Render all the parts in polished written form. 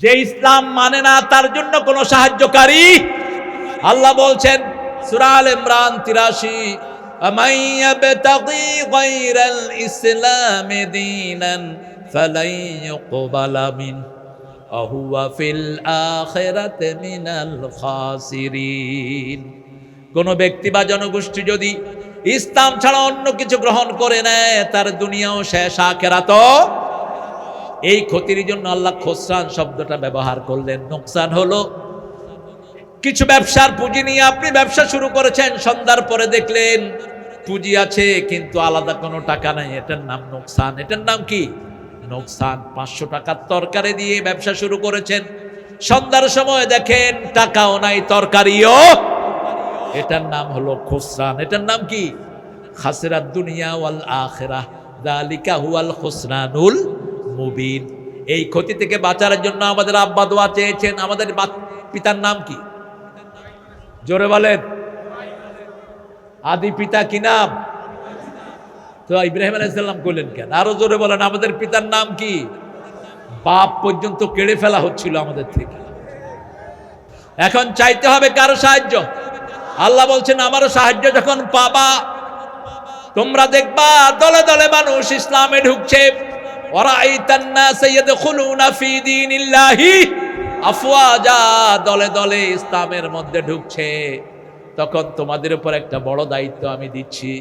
যে ইসলাম মানে না তার জন্য কোনো সাহায্যকারী। আল্লাহ বলছেন সূরা আল ইমরান 83, আমান ইয়াবতাগি গায়রাল ইসলামি দীনান ফালাই ইউকবালা মিন ওয়া হুয়া ফিল আখিরাতি মিনাল খাসিরিন। কোন ব্যক্তি বা জনগোষ্ঠী যদি ইসলাম ছাড়া অন্য কিছু গ্রহণ করে নেয় তার দুনিয়াও শেষ, আখিরাতও। এই ক্ষতির জন্য আল্লাহ খোসরান শব্দটা ব্যবহার করলেন। নোকসান হলো কিছু ব্যবসার পুঁজি নিয়ে আপনি ব্যবসা শুরু করেছেন, সন্ধ্যার পরে দেখলেন পুঁজি আছে কিন্তু আলাদা কোনো টাকা নাই, এটার নাম নোকসান। এটার নাম কি? নোকসান। 500 টাকার তরকারি দিয়ে ব্যবসা শুরু করেছেন, সন্ধ্যার সময় দেখেন টাকাও নাই তরকারিও, এটার নাম হলো খুসরান। এটার নাম কি? খাসিরাত দুনিয়া ওয়াল আখিরাহ, যালিকা হুয়াল খুসরানুল মুবিন। এই ক্ষতি থেকে বাঁচার জন্য আমাদের আব্বা দোয়া চেয়েছেন। আমাদের পিতার নাম কি? জোরে বলেন। আদি পিতা কি নাম? তো ইব্রাহিম আলাইহিস সালাম কইলেন কেন? আরো জোরে বলেন। আমাদের পিতার নাম কি? বাপ পর্যন্ত কেড়ে ফেলা হচ্ছিল আমাদের থেকে। এখন চাইতে হবে কারো সাহায্য। আল্লাহ বলছেন আমারও সাহায্য যখন পাবা তোমরা দেখবা দলে দলে মানুষ ইসলামে ঢুকছে। ওয়ারাইতান নাস ইয়াদখুলুনা ফি দীনিল্লাহি আফওয়াজা, দলে দলে ইসলামের মধ্যে ঢুকছে। তখন তোমাদের উপর একটা বড় দায়িত্ব আমি দিচ্ছি।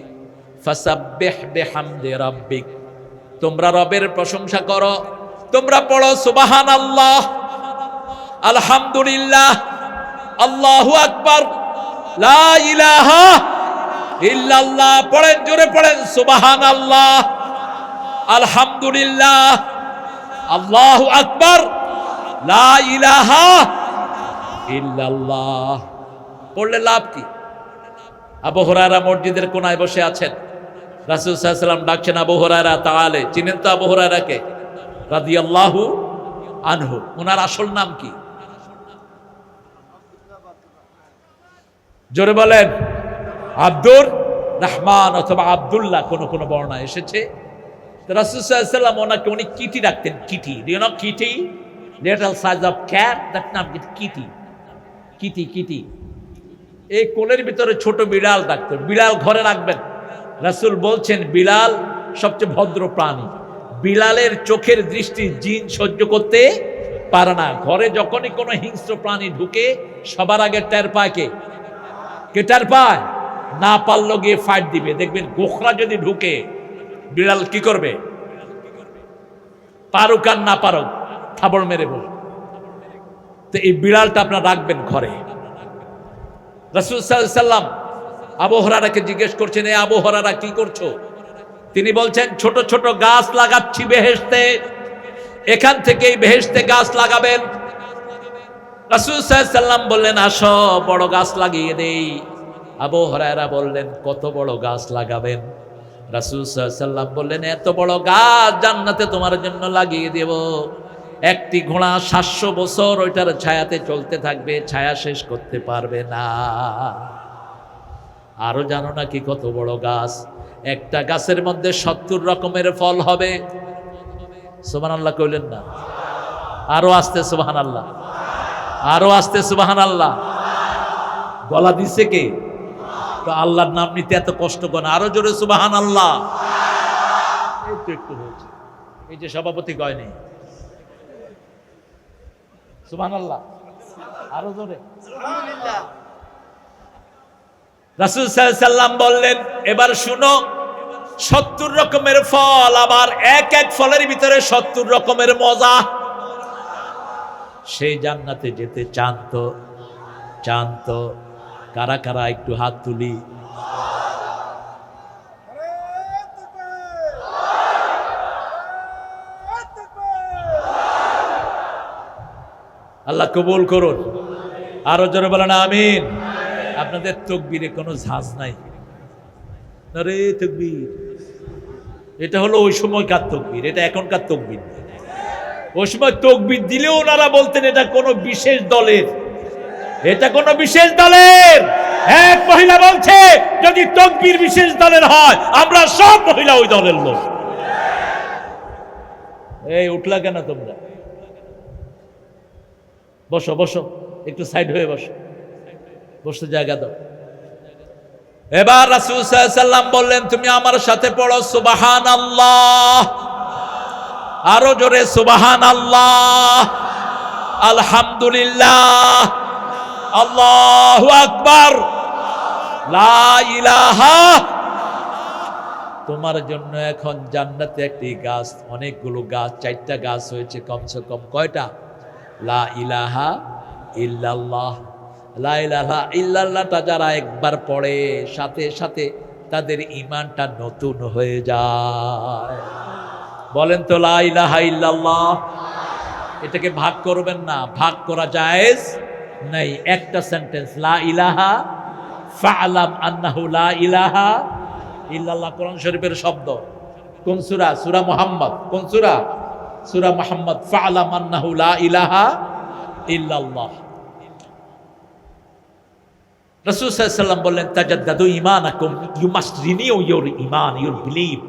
ফাসাব্বিহ বিহামদি রাব্বিক, তোমরা রবের প্রশংসা করো। তোমরা পড়ো সুবহানাল্লাহ, আলহামদুলিল্লাহ, আল্লাহু আকবার, লা ইলাহা ইল্লাল্লাহ। পড়েন, জোরে পড়েন সুবহানাল্লাহ, আলহামদুলিল্লাহ, আল্লাহু আকবার, লা ইলাহা ইল্লাল্লাহ। পড়লে লাভ কি? আবু হুরায়রা মসজিদের কোনায় বসে আছেন, রাসূল সাল্লাল্লাহু আলাইহি ওয়াসাল্লাম ডাকছেন আবু হুরায়রা তাআলে। চিনেন তো আবু হুরায়রাকে রাদিয়াল্লাহু আনহু? ওনার আসল নাম কি? জোরে বলেন। আব্দুর রহমান অথবা আব্দুল্লাহ, কোন কোন বর্ণনা এসেছে। রাসূল সাল্লাল্লাহু আলাইহি ওয়াসাল্লাম ওনাকে উনি কিটি ডাকতেন। Kitty, do you know Kitty? Little size of cat, that নাম কিটি। Kitty Kitty. এই কোলের ভিতরে ছোট বিড়াল ডাকতেন। বিড়াল ঘরে রাখবেন। রাসূল বলছেন বিড়াল সবচেয়ে ভদ্র প্রাণী। বিড়ালের চোখের দৃষ্টি জিন সহ্য করতে পারে না। ঘরে যখনই কোনো হিংস্র প্রাণী ঢুকে সবার আগে টের পায় কে? কে টের পায়? না পারলো গিয়ে ফাইট দিবে। দেখবেন গোখরা যদি ঢুকে বিড়াল কি করবে? পারুক আর না পারুক থাবড় মেরে বল। তো এই বিড়ালটা আপনার রাখবেন ঘরে। রাসূল সাল্লাল্লাহু আলাইহি ওয়াসাল্লাম আবু হুরায়রাকে জিজ্ঞেস করছেন, এ আবু হুরায়রা কি করছো? তিনি বলছেন ছোট ছোট গাছ লাগাচ্ছি বেহেশতে, এখান থেকেই বেহেশতে গাছ লাগাবেন। রাসূল সাল্লাল্লাহু আলাইহি ওয়াসাল্লাম বললেন আসো বড় গাছ লাগিয়ে দেই। আবু হুরায়রা বললেন কত বড় গাছ লাগাবেন? রাসূল সাল্লাল্লাহু আলাইহি ওয়াসাল্লাম বললেন এত বড় গাছ জান্নাতে তোমার জন্য লাগিয়ে দেব। একটি ঘোড়া 700 বছর ওইটার ছায়াতে চলতে থাকবে, ছায়া শেষ করতে পারবে না। আরো জানো নাকি কত বড় গাছ? একটা গাছের মধ্যে 70 রকমের ফল হবে। সুবহানাল্লাহ কইলেন না? আরো আস্তে সুবহানাল্লাহ, আরো আস্তে সুবহানাল্লাহ। গলা দিছে কে? তো আল্লাহর নাম নিতে এত কষ্ট করে আরো জোরে সুবহানাল্লাহ। এই তো একটু হয়েছে, এই যে সভাপতি কয়নি সুবহানাল্লাহ, আরো জোরে সুবহানাল্লাহ। রাসূল সাল্লাল্লাহু আলাইহি ওয়াসাল্লাম বললেন এবার শুনো, 70 রকমের ফল, আবার এক এক ফলের ভিতরে 70 রকমের মজা। সেই জান্নাতে যেতে চান তো? চান তো? কারা কারা একটু হাত তুলি। আল্লাহ কবুল করুন। আরো জোরে বলেন আমিন। আপনাদের তাকবীরে কোনো ঝাঁজ নাই। আরে তাকবীর, এটা হলো ওই সময়কার তাকবীর, এটা এখনকার তাকবীর। ওই সময় তাকবীর দিলেও ওনারা বলতেন এটা কোনো বিশেষ দলের, এটা কোনো বিশেষ দলের। এক মহিলা বলছে যদি তাকবীর বিশেষ দলের হয় আমরা সব মহিলা ওই দলের লোক। এই উঠলা কেন তোমরা? বসো বসো, একটু সাইড হয়ে বসো, বসতে জায়গা দাও। এবার রাসূল সাল্লাল্লাহু আলাইহি ওয়াসাল্লাম বললেন, তুমি আমার সাথে পড়ো সুবহানাল্লাহ, আরো জোরে সুবহানাল্লাহ, আলহামদুলিল্লাহ, আল্লাহু আকবার, লা ইলাহা। তোমার জন্য এখন জান্নাতে একটি গাছ, অনেকগুলো গাছ, 4টা গাছ হয়েছে কমসে কম। কয়টা? লা ইলাহা ইল্লাল্লাহ। লা ইলাহা ইল্লাল্লাহটা যারা একবার পড়ে, সাথে সাথে তাদের ঈমানটা নতুন হয়ে যায়। বলেন তো লা ইলাহা ইল্লাল্লাহ। এটাকে ভাগ করবেন না, ভাগ করা জায়েজ নাই। একটা সেন্টেন্স, লা ইলাহা ফা'লাম আন্নাহু লা ইলাহা ইল্লাল্লাহ, কোরআন শরীফের শব্দ। কোন সূরা? সূরা মুহাম্মদ। কোন সূরা? সূরা মুহাম্মদ। ফা'লাম আন্নাহু লা ইলাহা ইল্লাল্লাহ। রাসূল সাল্লাল্লাহু আলাইহি ওয়াসাল্লাম বললেন, তাজাদ্দাদু ঈমানাকুম, ইউ মাস্ট রিনিউ ইওর ঈমান, your believe.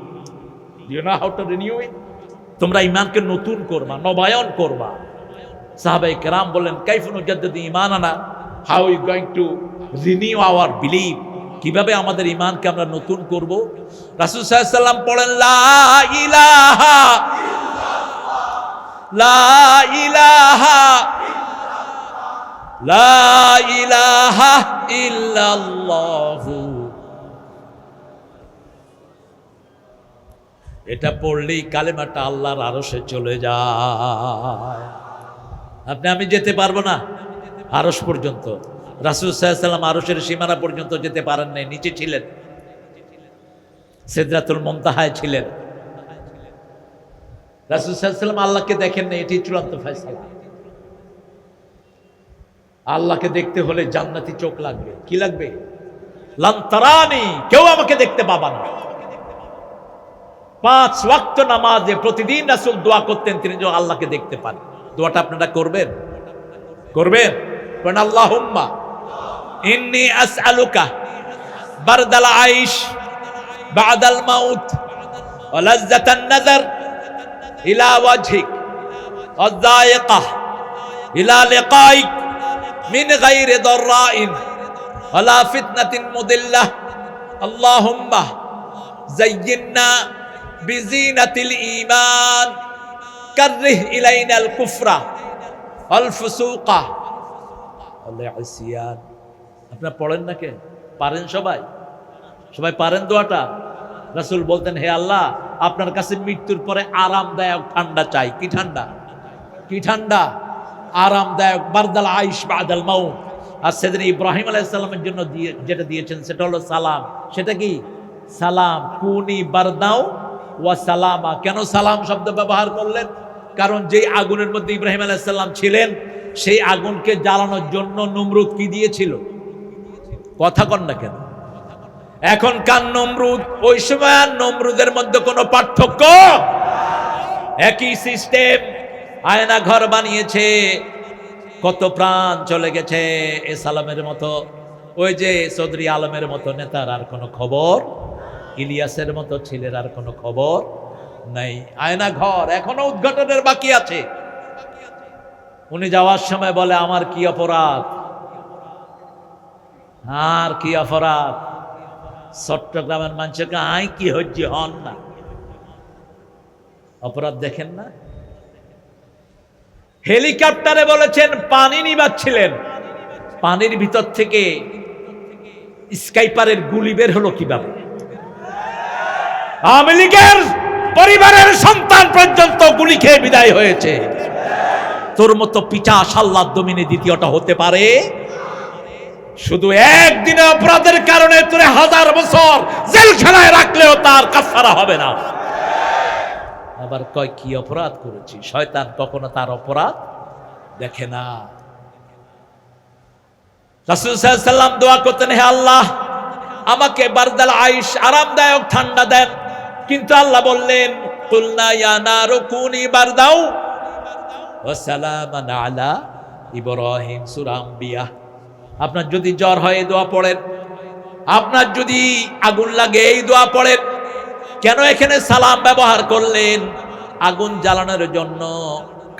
Do you know how to renew it? তোমরা ঈমানকে নতুন করবা, নবায়ন করবা। সাহাবায়ে কেরাম বললেন, কাইফা নুজাদ্দিদু ঈমানানা, how you going to renew our believe? কিভাবে আমাদের ঈমানকে আমরা নতুন করব? রাসূল সাল্লাল্লাহু আলাইহি ওয়াসাল্লাম পড়েন, লা ইলাহা লা ইলাহা লা ইলাহা ইল্লাল্লাহু। এটা পড়লেই কালেমাটা আল্লাহর আরশে চলে যায়। আপনি আমি যেতে পারবো না আরশ পর্যন্ত। রাসূল সাল্লাল্লাহু আলাইহি ওয়াসাল্লাম আরশের সীমানা পর্যন্ত যেতে পারেন নাই, নিচে ছিলেন, সিদরাতুল মুনতাহায় ছিলেন। রাসূল সাল্লাল্লাহু আলাইহি ওয়াসাল্লাম আল্লাহকে দেখেন না, এটি চূড়ান্ত ফয়সালা। আল্লাহকে দেখতে হলে জান্নাতি চোখ লাগবে। কি লাগবে? লান তারানি, কেউ আমাকে দেখতে পাবা না। 5 ওয়াক্ত নামাজে প্রতিদিন রাসূল দোয়া করতেন, তিনি যেন আল্লাহকে দেখতে পান। দোয়াটা আপনারা করবেন? করবেন? বলেন, আল্লাহুম্মা ইন্নী আসআলুকা বারদাল আইশ বাদাল মাউত ওয়া লাযযাতান নাযার ইলা ওয়াজহিক ওয়া যায়িকাহ ইলা লিকাইক মিন গায়রি দাররাইন ওয়ালা ফিতনাতিন মুদিল্লাহ। আল্লাহুম্মা যায়্যিননা বিজিনাতিল ঈমান কাররিহ ইলাইনাল কুফরা ওয়াল ফুসুকা ওয়াল ইসয়ান। আপনারা পড়েন না? কে পারেন? সবাই সবাই পারেন দোয়াটা? রাসূল বলতেন, হে আল্লাহ, আপনার কাছে মৃত্যুর পরে আরামদায়ক ঠান্ডা চাই। কি ঠান্ডা? কি ঠান্ডা? আরামদায়ক, বারদাল আইশ বাদাল মাউত। আর সেদিন ইব্রাহিম আলাইহিস সালামের জন্য যেটা দিয়েছেন সেটা হলো সালাম। সেটা কি? সালাম। কুনি বারদাও ওয়া সালামা। কেন সালাম শব্দ ব্যবহার করলেন? কারণ যেই আগুনের মধ্যে ইব্রাহিম আলাইহিস সালাম ছিলেন, সেই আগুনকে জ্বালানোর জন্য নমরুদ কি দিয়েছিল? কথা কন না কেন? এখন কার নমরুদ, ওই সময় নমরুদের মধ্যে কোনো পার্থক্য? একই সিস্টেম। আয়না ঘর বানিয়েছে, কত প্রাণ চলে গেছে। এ সালামের মতো, ওই যে চৌধুরী আলমের মতো নেতার আর কোনো খবর, ইলিয়াসের মতো ছেলের আর কোনো খবর নাই। আয়না ঘর এখনো উদ্ঘাটনের বাকি আছে। উনি যাওয়ার সময় বলে, আমার কি অপরাধ, আর কি অপরাধ। চট্টগ্রামের মানুষকে আই কি হজ্জি হন না, অপরাধ দেখেন না। হেলিকপ্টারে বলেছেন পানি নিবাচ্ছিলেন, পানির ভিতর থেকে স্কাইপারের গুলি বের হলো কিভাবে? আওয়ামী লীগের পরিবারের সন্তান পর্যন্ত গুলি খেয়ে বিদায় হয়েছে। তোর মতো পিচাস আল্লাহর জমিনে দ্বিতীয়টা হতে পারে? শুধু একদিনে অপরাধের কারণে তোরে 1000 বছর জেলখানায় রাখলেও তার কাফারা হবে না। আবার কয় কি অপরাধ করেছি? শয়তান কখনো তার অপরাধ দেখে না। রাসূল সাল্লাল্লাহু আলাইহি ওয়াসাল্লাম দোয়া করতেন, হে আল্লাহ, আমাকে বারদাল আইশ, আরামদায়ক ঠান্ডা দেন। কিন্তু আল্লাহ বললেন, কুলনা ইয়া নারু কুনি বারদাও ওয়া সালামান আলা ইব্রাহিম। সূরা আম্বিয়া। আপনার যদি জ্বর হয় এই দোয়া পড়েন, আপনার যদি আগুন লাগে এই দোয়া পড়েন। কেন এখানে সালাম ব্যবহার করলেন? আগুন জ্বালানোর জন্য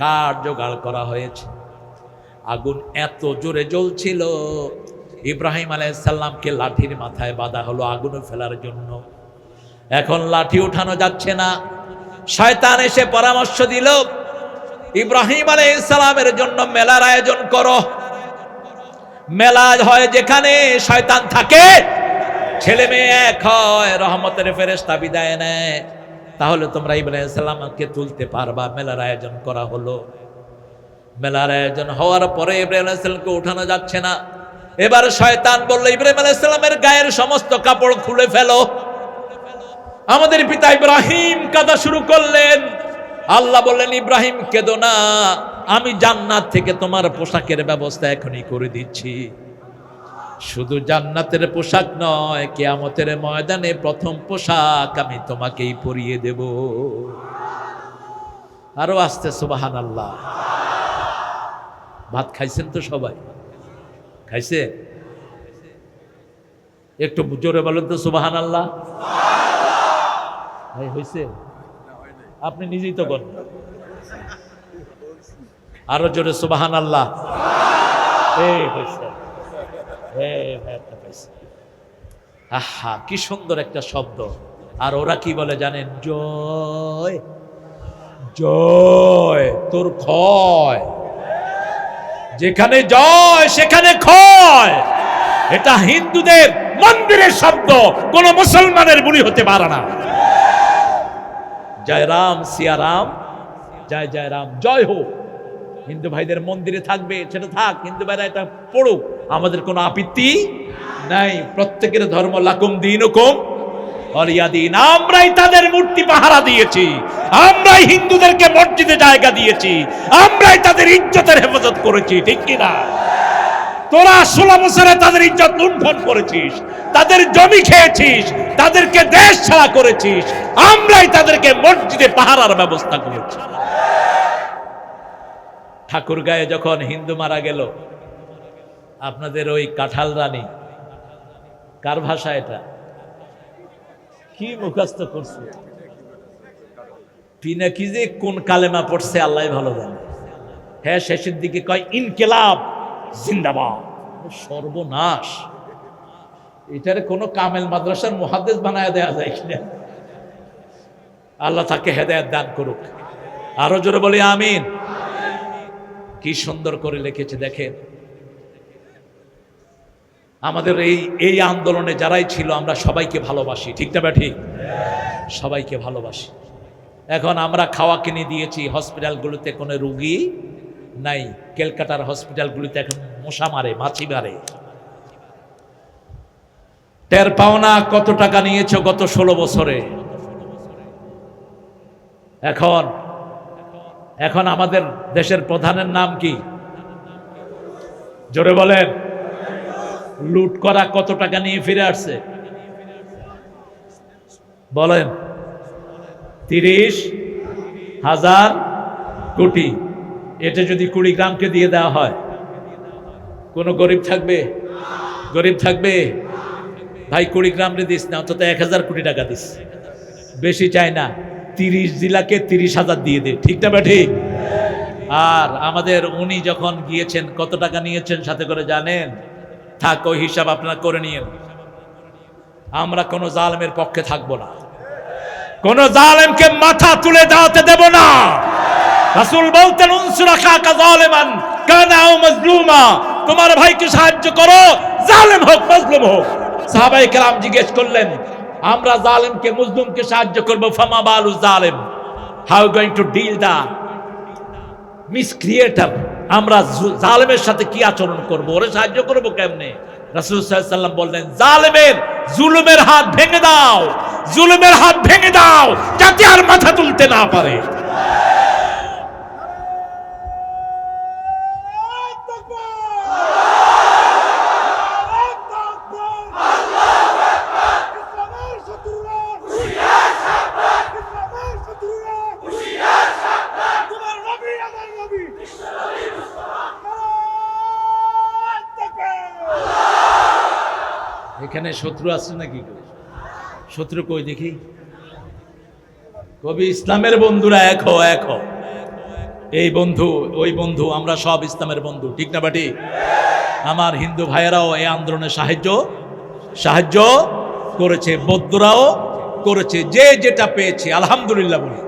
কাঠ জোগাড় করা হয়েছে, আগুন এত জোরে জ্বলছিল, ইব্রাহিম আলাইহিস সালামকে লাঠির মাথায় বাঁধা হলো আগুনে ফেলার জন্য। এখন লাঠি উঠানো যাচ্ছে না। শয়তান এসে পরামর্শ দিল, ইব্রাহিম আলাইহিস সালামের জন্য মেলার আয়োজন করো। মেলা হয় যেখানে শয়তান থাকে, ছেলে মেয়ে এক হয়, রহমতের ফেরেশতা বিদায় নেয়, তাহলে তোমরা ইব্রাহিম আলাইহিস সালামকে তুলতে পারবা। মেলার আয়োজন করা হলো। মেলার আয়োজন হওয়ার পরে ইব্রাহিম আলাইহিস সালামকে উঠানো যাচ্ছে না। এবার শয়তান বলল, ইব্রাহিম আলাইহিস সালামের গায়ের সমস্ত কাপড় খুলে ফেলো। আমাদের পিতা ইব্রাহিম কাঁদা শুরু করলেন। আল্লাহ বললেন, ইব্রাহিম কেঁদো না, আমি জান্নাত থেকে তোমার পোশাকের ব্যবস্থা এখনই করে দিচ্ছি। শুধু জান্নাতের পোশাক নয়, কিয়ামতের ময়দানে প্রথম পোশাক আমি তোমাকেই পরিয়ে দেব। আরো আসতে সুবহানাল্লাহ। ভাত খাইছেন তো সবাই? খাইছে? একটু জোরে বলেন তো সুবহানাল্লাহ। ভাই হইছে? আপনি নিজেই তো করেন। আরো জোরে সুবহানাল্লাহ। এই হইছে, আহা কি সুন্দর একটা শব্দ। আর ওরা কি বলে জানেন? জয় জয় তোর ক্ষয়। যেখানে জয় সেখানে ক্ষয়। এটা হিন্দুদের মন্দিরের শব্দ, কোন মুসলমানের বুলি হতে পারে না। জয় রাম সিয়া রাম, জয় জয় রাম, জয় হোক। হিন্দু ভাইদের মন্দিরে থাকবে, সেটা থাক, হিন্দু ভাইরা এটা পড়ুক, আমাদের কোনো আপত্তি নাই। প্রত্যেকের ধর্ম লাকুম দীনুকুম ওয়ালিয়া দীন। আমরাই তাদের মূর্তি পাহারা দিয়েছি, আমরাই হিন্দুদেরকে মসজিদে জায়গা দিয়েছি, আমরাই তাদের ইজ্জতের হেফাজত করেছি, ঠিক কিনা? তোরা 16 বছরে তাদের ইজ্জত লুণ্ঠন করেছিস, তাদের জমি খেয়েছিস, তাদেরকে দেশ ছাড়া করেছিস, আমরাই তাদেরকে মসজিদে পাহারার ব্যবস্থা করেছি। ঠাকুরগাঁয়ে যখন হিন্দু মারা গেল, আপনাদের ওই কাঁঠাল রানী, কার ভাষা এটা? কি মুখস্থ করছে? পিনাকি যে কোন কালেমা পড়ছে আল্লাহ ভালো জানে। হ্যাঁ, শেষের দিকে কয় ইনকিলাব জিন্দাবাদ। সর্বনাশ! এটার কোনো কামেল মাদ্রাসার মুহাদ্দিস বানায় দেয়া যায় কিনা? আল্লাহ তাকে হেদায়েত দান করুক। আরো জোরে বলি আমিন। কি সুন্দর করে লিখেছে দেখেন। আমাদের এই আন্দোলনে যারাই ছিল আমরা সবাইকে ভালোবাসি, ঠিক না ঠিক? সবাইকে ভালোবাসি। এখন আমরা খাওয়া কিনে দিয়েছি, হসপিটালগুলোতে কোনো রুগী নাই। ক্যালকাটার হসপিটালগুলিতে এখন মশা মারে, মাছি মারে। টের পাও না কত টাকা নিয়েছো গত 16 বছরে। এখন আমাদের দেশের প্রধানের নাম কি? জোরে বলেন। লুট করা কত টাকা নিয়ে ফিরে আসছে বলেন? 30,000 কোটি। এটা যদি কুড়িগ্রামকে দিয়ে দেওয়া হয়, কোন গরিব থাকবে? গরিব থাকবে? ভাই কুড়িগ্রামে দিস না, অন্তত 1000 কোটি টাকা দিস, বেশি চাই না। 30 জেলাকে 30,000 দিয়ে দে, ঠিক না ঠিক? আর আমাদের উনি যখন গিয়েছেন কত টাকা নিয়েছেন সাথে করে জানেন? থাক, ওই হিসাব আপনারা করে নিয়েন। আমরা কোন জালেমের পক্ষে থাকবো না, কোন জালেমকে মাথা তুলে দাঁড়াতে দেব না। রাসূল বলতেন, উনসুরা খাকা জালিমান কানা আও মাজলুমা, তোমার ভাইকে সাহায্য করো, জালেম হোক মাজলুম হোক। সাহাবায়ে কেরাম জিজ্ঞেস করলেন, আমরা জালেমকে মাজলুমকে সাহায্য করব, ফামা বালু জালেম, হাউ গোইং টু ডিল দা মিসক্রিয়েটর, আমরা জালেমের সাথে কি আচরণ করব, ওরে সাহায্য করব কেমনে? রাসূল সাল্লাল্লাহু আলাইহি ওয়াসাল্লাম বললেন, জালেমের জুলুমের হাত ভেঙে দাও, জুলুমের হাত ভেঙে দাও, যাতে আর মাথা তুলতে না পারে। এখানে শত্রু আছে নাকি? শত্রু কই দেখি? কবি ইসলামের বন্ধুরা এক হও, এক হও। এই বন্ধু ওই বন্ধু, আমরা সব ইসলামের বন্ধু, ঠিক না বাটি? আমার হিন্দু ভাইয়েরাও এই আন্দোলনে সাহায্য করেছে, বৌদ্ধরাও করেছে, যে যেটা পেয়েছে আলহামদুলিল্লাহ বলি।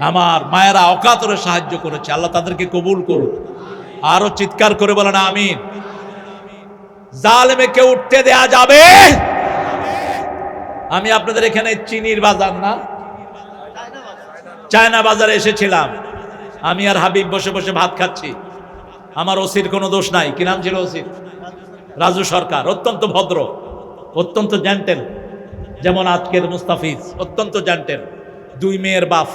আমার মায়েরা অকাতরে সাহায্য করেছে, আল্লাহ তাদেরকে কবুল করুন। আরো চিৎকার করে বলেন আমিন। জালেমকে উঠতে দেয়া যাবে? আমি আপনাদের এখানে চিনির বাজার না, চায়না বাজারে এসেছিলাম, আমি আর হাবিব বসে বসে ভাত খাচ্ছি। আমার ওসির কোনো দোষ নাই। কি নাম ছিল ওসির? রাজু সরকার। অত্যন্ত ভদ্র, অত্যন্ত জেন্টেল, যেমন আজকের মুস্তাফিজ অত্যন্ত জেন্টেল। 2 মেয়ের বাপ,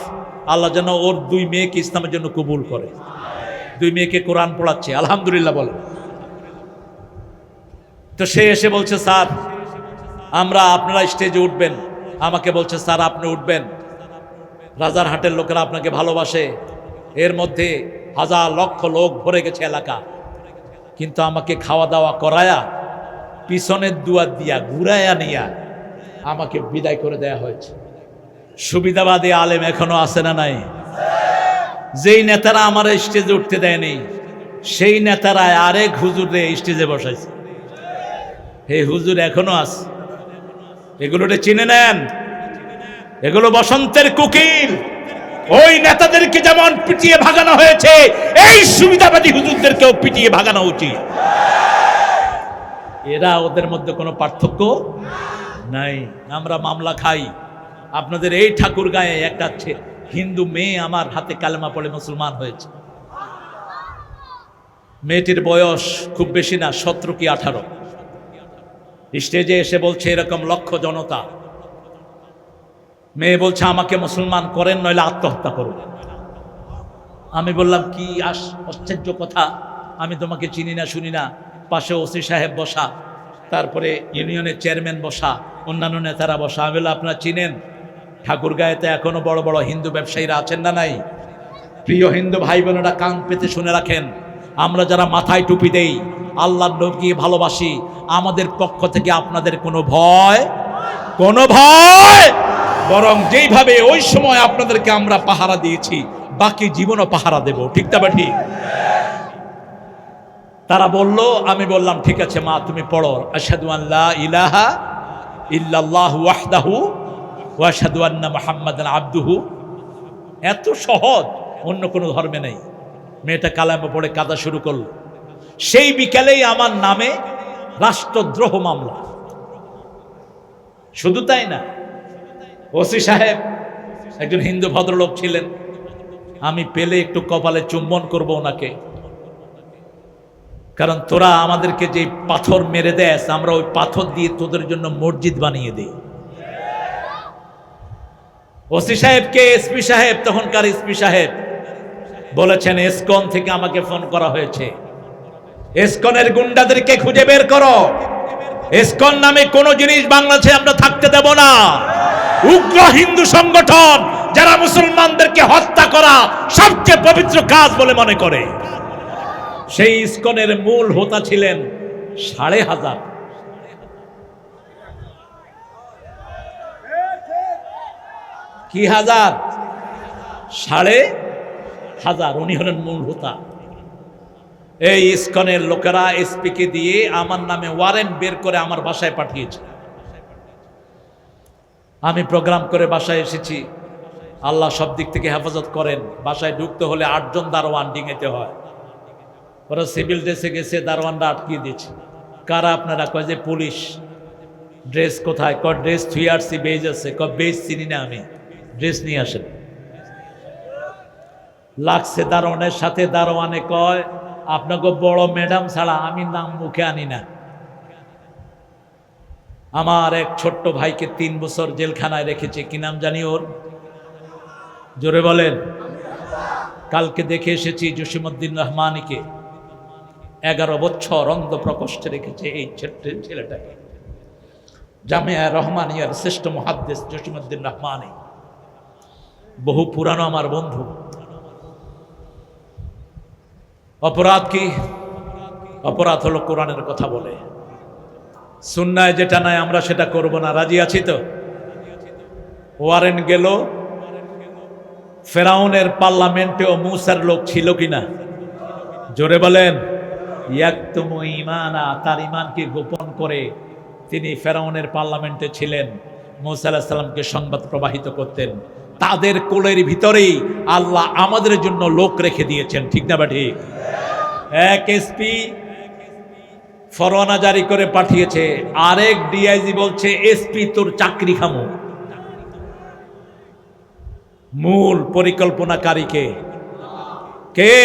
আল্লাহ যেন ওর 2 মেয়েকে ইসলামের জন্য কবুল করে। 2 মেয়েকে কোরআন পড়াচ্ছে, আলহামদুলিল্লাহ বলে। তো সে এসে বলছে, স্যার আপনারা স্টেজে উঠবেন। আমাকে বলছে, স্যার আপনি উঠবেন, রাজারহাটের লোকেরা আপনাকে ভালোবাসে, এর মধ্যে হাজার লক্ষ লোক ভরে গেছে এলাকা, কিন্তু আমাকে খাওয়া দাওয়া করায়া পিছনের দুয়ার দিয়া ঘুরাইয়া নিয়া আমাকে বিদায় করে দেয়া হয়েছে। সুবিধাবাদী আলেম এখনো আছে না নাই? যেই নেতারা আমার স্টেজে উঠতে দেয়নি, সেই নেতারা আরেক হুজুরে স্টেজে বসাইছে। এই হুজুর এখনো আছে। এগুলোটা চিনে নেন, এগুলো বসন্তের কুকিল। ওই নেতাদেরকে যেমন পিটিয়ে ভাগানো হয়েছে, এই সুবিধাবাদী হুজুরদেরকেও পিটিয়ে ভাগানো উচিত। এরা ওদের মধ্যে কোনো পার্থক্য নাই। আমরা মামলা খাই। আপনাদের এই ঠাকুর গায়ে একটা হিন্দু মেয়ে আমার হাতে কালেমা পড়ে মুসলমান হয়েছে। মেয়েটির বয়স খুব বেশি না, 17 কি 18। স্টেজে এসে বলছে এরকম লক্ষ জনতা, মেয়ে বলছে আমাকে মুসলমান করেন নইলে আত্মহত্যা করব। আমি বললাম কি আশ্চর্য কথা, আমি তোমাকে চিনি না শুনি না। পাশে ওসি সাহেব বসা, তারপরে ইউনিয়নের চেয়ারম্যান বসা, অন্যান্য নেতারা বসা। আমি বললাম আপনারা চিনেন? ঠাকুরগাঁয়েতে এখনো বড় বড় হিন্দু ব্যবসায়ীরা আছেন না নাই? প্রিয় হিন্দু ভাই বোনেরা কান পেতে শুনে রাখেন, আমরা যারা মাথায় টুপি দেই, আল্লাহর নবীকে ভালোবাসি, আমাদের পক্ষ থেকে আপনাদের কোনো ভয় বরং যেইভাবে ওই সময় আপনাদেরকে আমরা পাহারা দিয়েছি, বাকি জীবনও পাহারা দেব, ঠিক না ঠিক? তারা বলল, আমি বললাম ঠিক আছে মা তুমি পড়ো, আশহাদু আল্লা ইলাহা ইল্লাল্লাহু ওয়াহদাহু ওয়া আশহাদু আন্না মুহাম্মাদান আবদুহু। এত সহজ, অন্য কোনো ধর্মে নেই। মেয়েটা কালেমা পড়ে কাঁদা শুরু করলো। সেই বিকালেই আমার নামে রাষ্ট্রদ্রোহ মামলা। শুধু তাই না, ওসি সাহেব একজন হিন্দু ভদ্রলোক ছিলেন, আমি পেলে একটু কপালে চুম্বন করব ওনাকে, কারণ তোরা আমাদেরকে যে পাথর মেরে দেস, আমরা ওই পাথর দিয়ে তোদের জন্য মসজিদ বানিয়ে দিই। ওসি সাহেবকে এসপি সাহেব, তখনকার এসপি সাহেব বলেছেন ইসকন থেকে আমাকে ফোন করা হয়েছে, ইসকনের গুন্ডাদেরকে খুঁজে বের করো। ইসকন নামে কোন জিনিস বাংলাদেশে আমরা থাকতে দেব না। উগ্র হিন্দু সংগঠন যারা মুসলমানদেরকে হত্যা করা সবচেয়ে পবিত্র কাজ বলে মনে করে। সেই ইসকনের মূল হোতা ছিলেন 1,500। কি হাজার? 1,500। উনি হলেন মূল হোতা। এই ইসকনের লোকেরা এসপিকে দিয়ে আমার নামে ওয়ারেন্ট বের করে আমার বাসায় পাঠিয়েছে। আমি প্রোগ্রাম করে বাসায় এসেছি। আল্লাহ সব দিক থেকে হেফাজত করেন। বাসায় ঢুকতে হলে 8 জন দারোয়ান ডিঙেতে হয়। ওরা সিভিল ড্রেসে গেছে, দারোয়ানরা আটকিয়ে দিয়েছে। কারা আপনারা? কয় যে পুলিশ। ড্রেস কোথায়? কয় ড্রেস থুই আসছি, বেজ আছে। কয় বেজ চিনি না আমি, ড্রেস নিয়ে আসেন। লাগছে দারোয়ানের সাথে। দারোয়ানে কয় আপনাকে বড় ম্যাডাম ছাড়া আমি নাম মুখে আনি না। আমার এক ছোট্ট ভাইকে 3 বছর জেলখানায় রেখেছে। কি নাম জানি ওর? জোরে বলেন। কালকে দেখে এসেছি জসিমউদ্দিন রহমানীকে 11 বছর অন্ধ প্রকোষ্ঠে রেখেছে এই ছেলেটাকে। জামিয়া রহমানিয়ার শ্রেষ্ঠ মুহাদ্দিস জসিমউদ্দিন রহমানী, বহু পুরানো আমার বন্ধু। অপরাধ কি? অপরাধ হলো কোরআনের কথা বলে, সুন্নায় যেটা নাই আমরা সেটা করব না। রাজি আছি তো? ওয়ারেন্ট গেল, ফেরাউনের পার্লামেন্টেও মূসার লোক ছিল কিনা? জোরে বলেন। ইয়াকতুমু ঈমানা, তার ঈমানকে গোপন করে তিনি ফেরাউনের পার্লামেন্টে ছিলেন, মূসা আলাইহিস সালামকে সংবাদ প্রবাহিত করতেন। তাদের কোলের ভিতরেই আল্লাহ আমাদের জন্য লোক রেখে দিয়েছেন, ঠিক না ঠিক? এক এসপি ফরমানা জারি করে পাঠিয়েছে, আরেক ডিআইজি বলছে এসপি তোর চাকরি খামো। মূল পরিকল্পনাকারী কে? কে?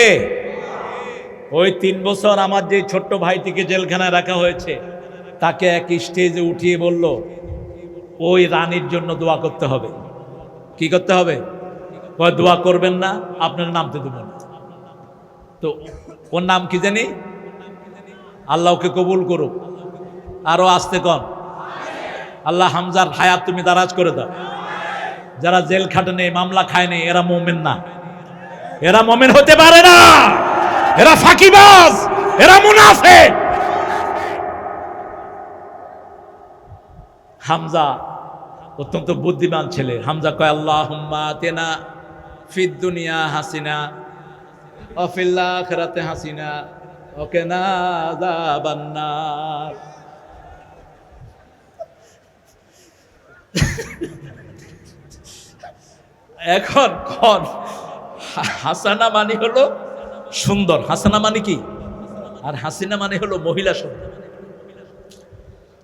ওই 3 বছর আমার যে ছোট্ট ভাইটিকে জেলখানায় রাখা হয়েছে, তাকে এক স্টেজে উঠিয়ে বলল ওই রানীর জন্য দোয়া করতে হবে। কি করতে হবে? ওই দোয়া করবেন না, আপনার নামতে দেব না। তো ওর নাম কি জানি? আল্লাহ ওকে কবুল করুক। আরো আসতে কন, আল্লাহ হামজার হায়াত তুমি দারাজ করে দাও। যারা জেল খাটে নেই, মামলা খায় নেই, এরা মুমিন না, এরা মুমিন হতে পারে না, এরা ফাঁকিবাজ, এরা মুনাফিক। হামজা অত্যন্ত বুদ্ধিমান ছেলে। হামজা কয় আল্লাহুম্মা আতিনা ফিদ দুনিয়া হাসিনা ওয়া ফিল আখিরাতি হাসিনা ওয়া কিনা আযাবান নার। এখন কোন হাসানা মানে হলো সুন্দর, হাসানা মানে কি, আর হাসিনা মানে হলো মহিলা সুন্দর।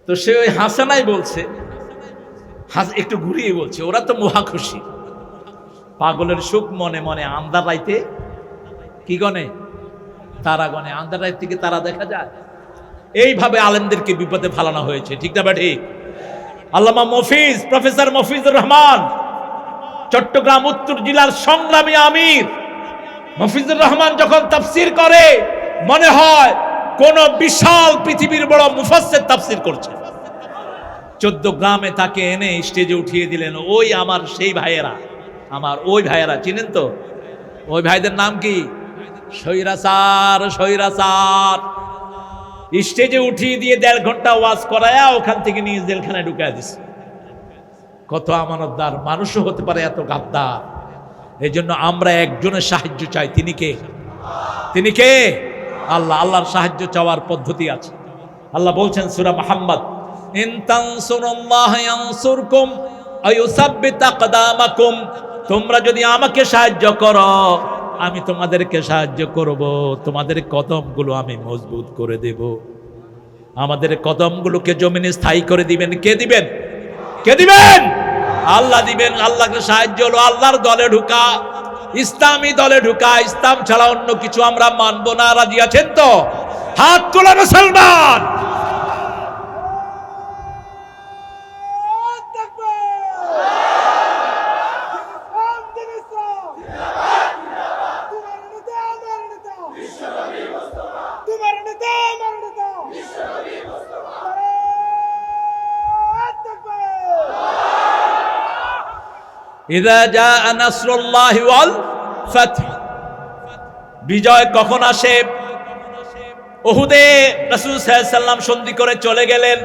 তো সে ওই হাসানাই বলছে, একটু ঘুরিয়ে বলছে, ওরা তো মহা খুশি। পাগলের সুখ মনে মনে, আন্ধার রাইতে কি গনে? তারা গনে। আন্ধার রাইত থেকে তারা দেখা যায়। এইভাবে আলেমদেরকে বিপদে ফালানো হয়েছে, ঠিক না ঠিক? আল্লামা মফিজ, প্রফেসর মফিজুর রহমান, চট্টগ্রাম উত্তর জেলার সংগ্রামী আমির মফিজুর রহমান যখন তাফসির করে, মনে হয় কোন বিশাল পৃথিবীর বড় মুফাসসির তাফসির করছে। 14 গ্রামে তাকে এনে স্টেজে উঠিয়ে দিলেন। ওই আমার সেই ভাইয়েরা, আমার ওই ভাইয়েরা, চিনেন তো? ওই ভাইদের নাম কি? স্বৈরাচার। স্বৈরাচার স্টেজে উঠিয়ে দিয়ে 1.5 ঘন্টা ওয়াজ করায়া ওখান থেকে নিয়ে জেলখানায় ঢুকায় দিছে। কত আমানতদার মানুষও হতে পারে এত গাদ্দার। এই জন্য আমরা একজনের সাহায্য চাই। তিনি কে? তিনি কে? আল্লাহ। আল্লাহর সাহায্য চাওয়ার পদ্ধতি আছে। আল্লাহ বলছেন সূরা মুহাম্মদ, ইন তানসুরুল্লাহ ইয়ানসুরকুম ওয়া ইউসাব্বিত আকদামাকুম, তোমরা যদি আমাকে সাহায্য করো আমি তোমাদেরকে সাহায্য করব, তোমাদের কদমগুলো আমি মজবুত করে দেব। আমাদের কদমগুলোকে জমিনে স্থায়ী করে দিবেন কে? দিবেন কে? দিবেন আল্লাহ দিবেন। আল্লাহকে সাহায্য হলো আল্লাহর দলে ঢুকা, ইসলামী দলে ঢুকা। ইসলাম ছাড়া অন্য কিছু আমরা মানবো না। রাজি আছেন তো? হাত তোলা মুসলমান। ইযা জাআ নাসরুল্লাহি ওয়াল ফাতহ, বিজয় কখন আসে? উহুদে রাসূল সাল্লাল্লাহু আলাইহি ওয়াসাল্লাম সন্ধি করে চলে গেলেন,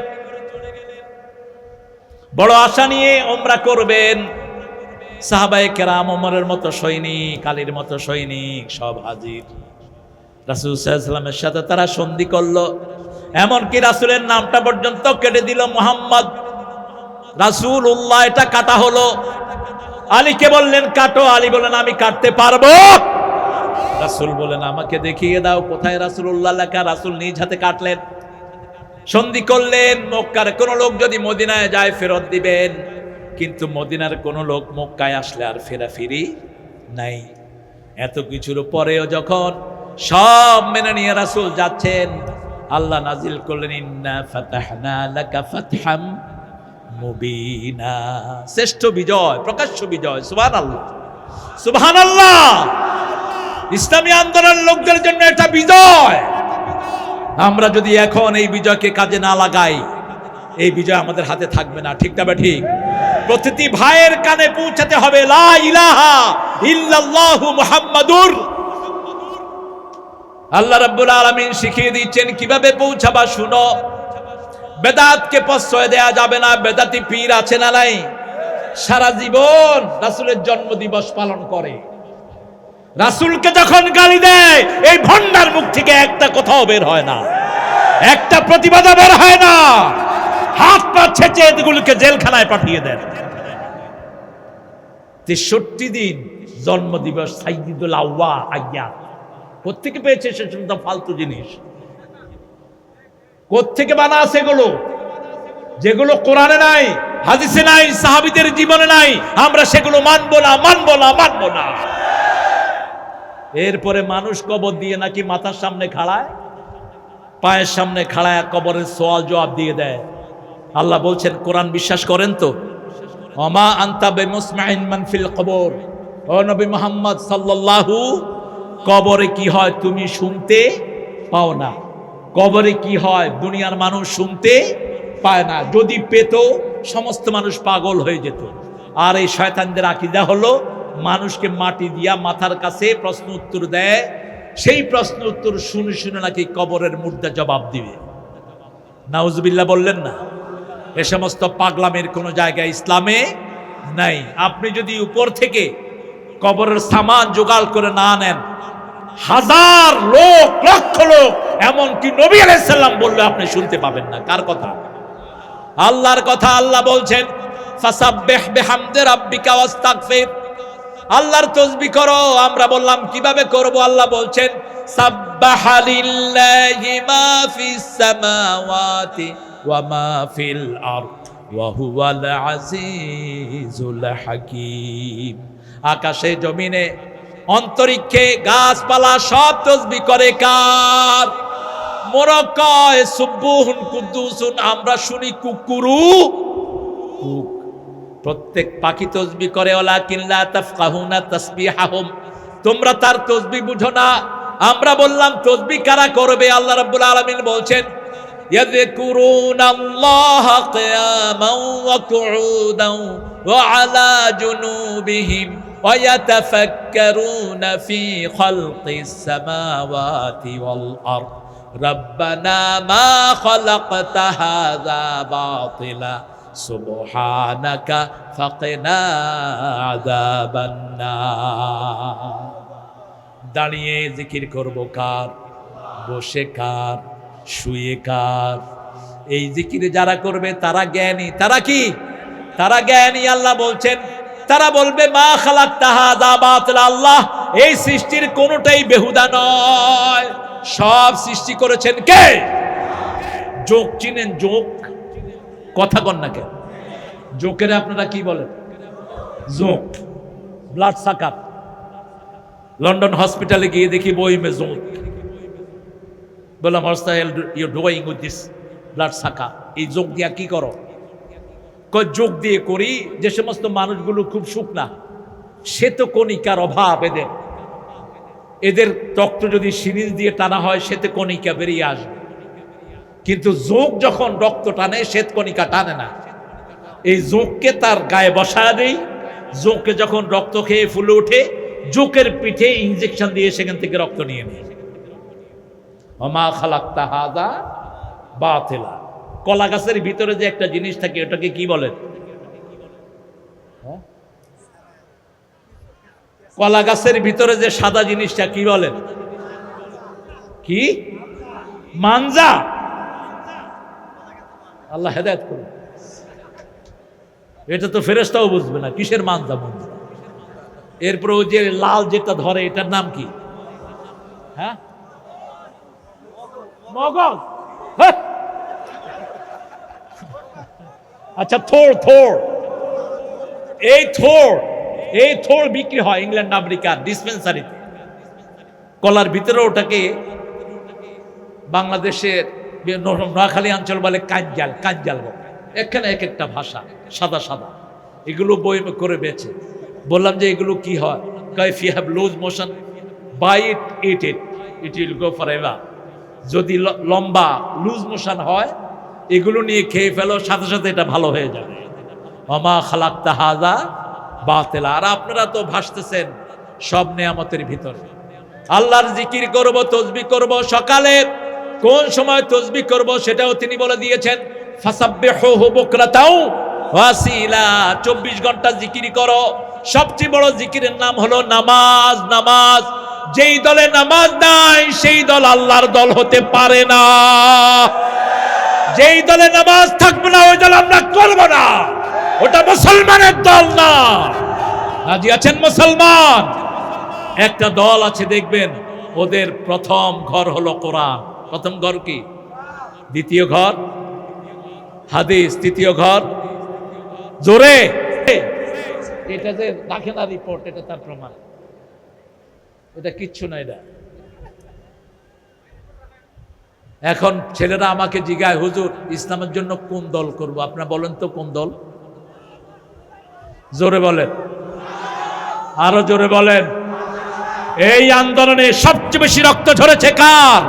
বড় আশা নিয়ে উমরা করবেন। সাহাবায়ে কেরাম, ওমরের মতো সৈনিক, আলীর মতো সৈনিক সব হাজির। রাসূল সাল্লাল্লাহু আলাইহি ওয়াসাল্লামের সাথে তারা সন্ধি করলো, এমনকি রাসূলের নামটা পর্যন্ত কেটে দিল, মুহাম্মদ রাসূলুল্লাহ। এটা কাটা হলো। আলীকে বললেন কাটো, আলী বললেন আমি কাটতে পারবো। রাসূল বলেন আমাকে দেখিয়ে দাও কোথায় রাসূলুল্লাহ লেখা। রাসূল নিজ হাতে কাটলেন, সন্ধি করলেন। মক্কার কোন লোক যদি মদিনায় যায় ফেরত দিবেন, কিন্তু মদিনার কোন লোক মক্কায় আসলে আর ফেরাফিরি নাই। এত কিছুর পরেও যখন সব মেনে নিয়ে রাসূল যাচ্ছেন, আল্লাহ নাজিল করলেন ইন্না ফাতাহনা লাকা ফাতহাম মুবিনা, শ্রেষ্ঠ বিজয়, প্রকাশ্য বিজয়। সুবহানাল্লাহ, সুবহানাল্লাহ। ইসলামী আন্দোলনের লোকদের জন্য এটা বিজয়। আমরা যদি এখন এই বিজয়কে কাজে না লাগাই, এই বিজয় আমাদের হাতে থাকবে না, ঠিক না ঠিক? প্রতিটি ভাইয়ের কানে পৌঁছাতে হবে লা ইলাহা ইল্লাল্লাহু মুহাম্মাদুর। আল্লাহ রাব্বুল আলামিন শিখিয়ে দিচ্ছেন কিভাবে পৌঁছাবা। শুনো, বেদাতকে প্রশ্রয় দেয়া যাবে না। বেদাতি পীর আছে না নাই? সারা জীবন রাসূলের জন্মদিবস পালন করে, রাসূলকে যখন গালি দেয় এই ভণ্ডার মুখ থেকে একটা কথাও বের হয় না, একটা প্রতিবাদ বের হয় না, হাত পা ছেঁচে এগুলোকে জেলখানায় পাঠিয়ে দেন। 63 দিন জন্মদিবস সাইয়্যিদুল আইয়াম কোত্থেকে পেয়েছে? সে সমস্ত ফালতু জিনিস কোত্থেকে বানা আছে এগুলো, যেগুলো কোরআনে নাই, হাদিসে নাই, সাহাবীদের জীবনে নাই, আমরা সেগুলো মানবো না, মানবো না, মানবো না। এরপরে মানুষ কবর দিয়ে নাকি মাথার সামনে খাড়ায়, পায়ের সামনে খাড়ায় কবরের সওয়াল জবাব দিয়ে দেয়। আল্লাহ বলছেন, কোরআন বিশ্বাস করেন তো? ওমা আনতা বিমুসমাইন মান ফিল কবর, ও নবী মুহাম্মদ সাল্লাল্লাহু, কবরে কি হয় তুমি শুনতে পাও না। কবরে কি হয় দুনিয়ার মানুষ শুনতে পায় না, যদি পেত সমস্ত মানুষ পাগল হয়ে যেত। আর এই শয়তানদের আকীদা হলো মানুষকে মাটি দিয়া মাথার কাছে প্রশ্ন উত্তর দেয়, সেই প্রশ্ন উত্তর শুনে শুনে নাকি কবরের মুর্দা জবাব দিবে। নাউজুবিল্লাহ বললেন না? এ সমস্ত পাগলামের কোনো জায়গা ইসলামে নাই। আপনি যদি উপর থেকে কবরের সামান জোগাড় করে না নেন, হাজার লোক, লক্ষ লোক, এমনকি নবী আলাইহিস সালাম বললে আপনি শুনতে পাবেন না। কার কথা? আল্লাহর কথা। আল্লাহ বলছেন, ফাসাব্বিহ বিহামদি রাব্বিকা ওয়াস্তাগফির, আল্লাহর তাসবিহ করো। আমরা বললাম কিভাবে করব? আল্লাহ বলছেন, সাব্বাহা লিল্লাহি মা ফিস সামাওয়াতি ওয়া মা ফিল আরদ ওয়া হুয়াল আজিজুল হাকীম। আকাশে জমিনে অন্তরিক্ষে গাছপালা সব তাসবিহ করে কার? মোরাক্কায় সুবহুন কুদ্দুসুন, আমরা শুনি কুকুরু কুক। প্রত্যেক পাখি তাসবিহ করে, ওয়ালাকিন লা তাফকাহুনা তাসবিহাহুম, তোমরা তার তাসবিহ বুঝো না। আমরা বললাম তাসবিহ কারা করবে? আল্লাহ রাব্বুল আলামিন বলছেন, ইয়াযকুরুনাল্লাহা কিয়ামান ওয়া কুউদান ওয়া আলা জুনুবিহিম ওয়া ইয়াতাফাক্কারুনা ফি খালকিস সামাওয়াতি ওয়াল আরদ রাব্বানা মা খালাকতা হাযা বাতিলা সুবহানাকা ফাকিনা আযাবান নার। দাঁড়িয়ে জিকির করব কার? বসে কার? শুয়ে কার? এই জিকির যারা করবে তারা জ্ঞানী। তারা কি? তারা জ্ঞানী। আল্লাহ বলছেন, তারা বলবে মা খালাকতা হাযা বাতিলা, আল্লাহ এই সৃষ্টির কোনোটাই বেহুদা নয়, সব সৃষ্টি করেছেন কে? যোগ চিনেন? যোগ কথা কন না কেন? জোকের আপনারা কি বলেন? জোক, ব্লাড সাকার। লন্ডন হসপিটালে গিয়ে দেখি বই মে জোক। বললাম, what's the hell you doing with this bloodsucker? এই যোগ দিয়া কি করো? যোগ দিয়ে করি যে সমস্ত মানুষগুলো খুব শুকনা, শ্বেতকণিকার অভাব এদের, এদের রক্ত যদি সিরিঞ্জ দিয়ে টানা হয় শ্বেতকণিকা বেরিয়ে আসবে, কিন্তু যোগ যখন রক্ত টানে শ্বেতকণিকা টানে না। এই যোগকে তার গায়ে বসায় দেই, যোগকে যখন রক্ত খেয়ে ফুলে ওঠে, যোগের পিঠে ইনজেকশন দিয়ে সেখান থেকে রক্ত নিয়ে নেয়। ওমা খালাকতা হাযা বাতিলা। কলা গাছের ভিতরে যে একটা জিনিস থাকে ওটাকে কি বলেন? কলা গাছের ভিতরে যে সাদা জিনিসটা কি বলেন? কি? মানজা। আল্লাহ হেদায়েত করুন। এটা তো ফেরেশতাও বুঝবে না কিসের মানজা। মানজা এরপর ওই যে লাল যেটা ধরে এটার নাম কি? হ্যাঁ, মগজ। আচ্ছা, থোড়। থোড়, এই থোড় বিক্রি হয় ইংল্যান্ড আমেরিকার ডিসপেন্সারিতে। কলার ভিতরে ওটাকে বাংলাদেশের নোয়াখালী অঞ্চল বলে কাঞ্জাল বলে। এখানে এক একটা ভাষা, সাদা সাদা, এগুলো বই করে বেচে। বললাম যে এগুলো কি হয়? If you have loose motion by it will go forever. যদি লম্বা লুজ মোশন হয় এগুলো নিয়ে খেয়ে ফেলো, সাথে সাথে এটা ভালো হয়ে যাবে। ওমা খালাকতা হাযা বাতিলা। আর আপনারা তো ভাসতেছেন সব নেয়ামতের ভিতরে। আল্লাহর জিকির করব, তাসবিহ করব। সকালে কোন সময় তাসবিহ করব সেটাও তিনি বলে দিয়েছেন, ফাসাব্বিহুহু বুকরাতাও ওয়াসিলা। 24 ঘন্টা জিকির করো। সবচেয়ে বড় জিকিরের নাম হলো নামাজ। নামাজ, যেই দলে নামাজ নাই সেই দল আল্লাহর দল হতে পারে না। যেই দলে নামাজ থাকবে না ওই দল আমরা করব না, ওটা মুসলমানের দল না। রাজি আছেন মুসলমান? একটা দল আছে দেখবেন, ওদের প্রথম ঘর হলো কোরআন। প্রথম ঘর কি? দ্বিতীয় ঘর হাদিস, তৃতীয় ঘর জোরে। এটা যে রাখে না রিপোর্ট, এটা তার প্রমাণ। এটা কিচ্ছু না। এটা এখন ছেলেরা আমাকে জিজ্ঞাসা, হুজুর ইসলামের জন্য কোন দল করব? আপনারা বলেন তো কোন দল? জোরে বলেন, আরো জোরে বলেন। এই আন্দোলনে সবচেয়ে বেশি রক্ত ঝরেছে কার?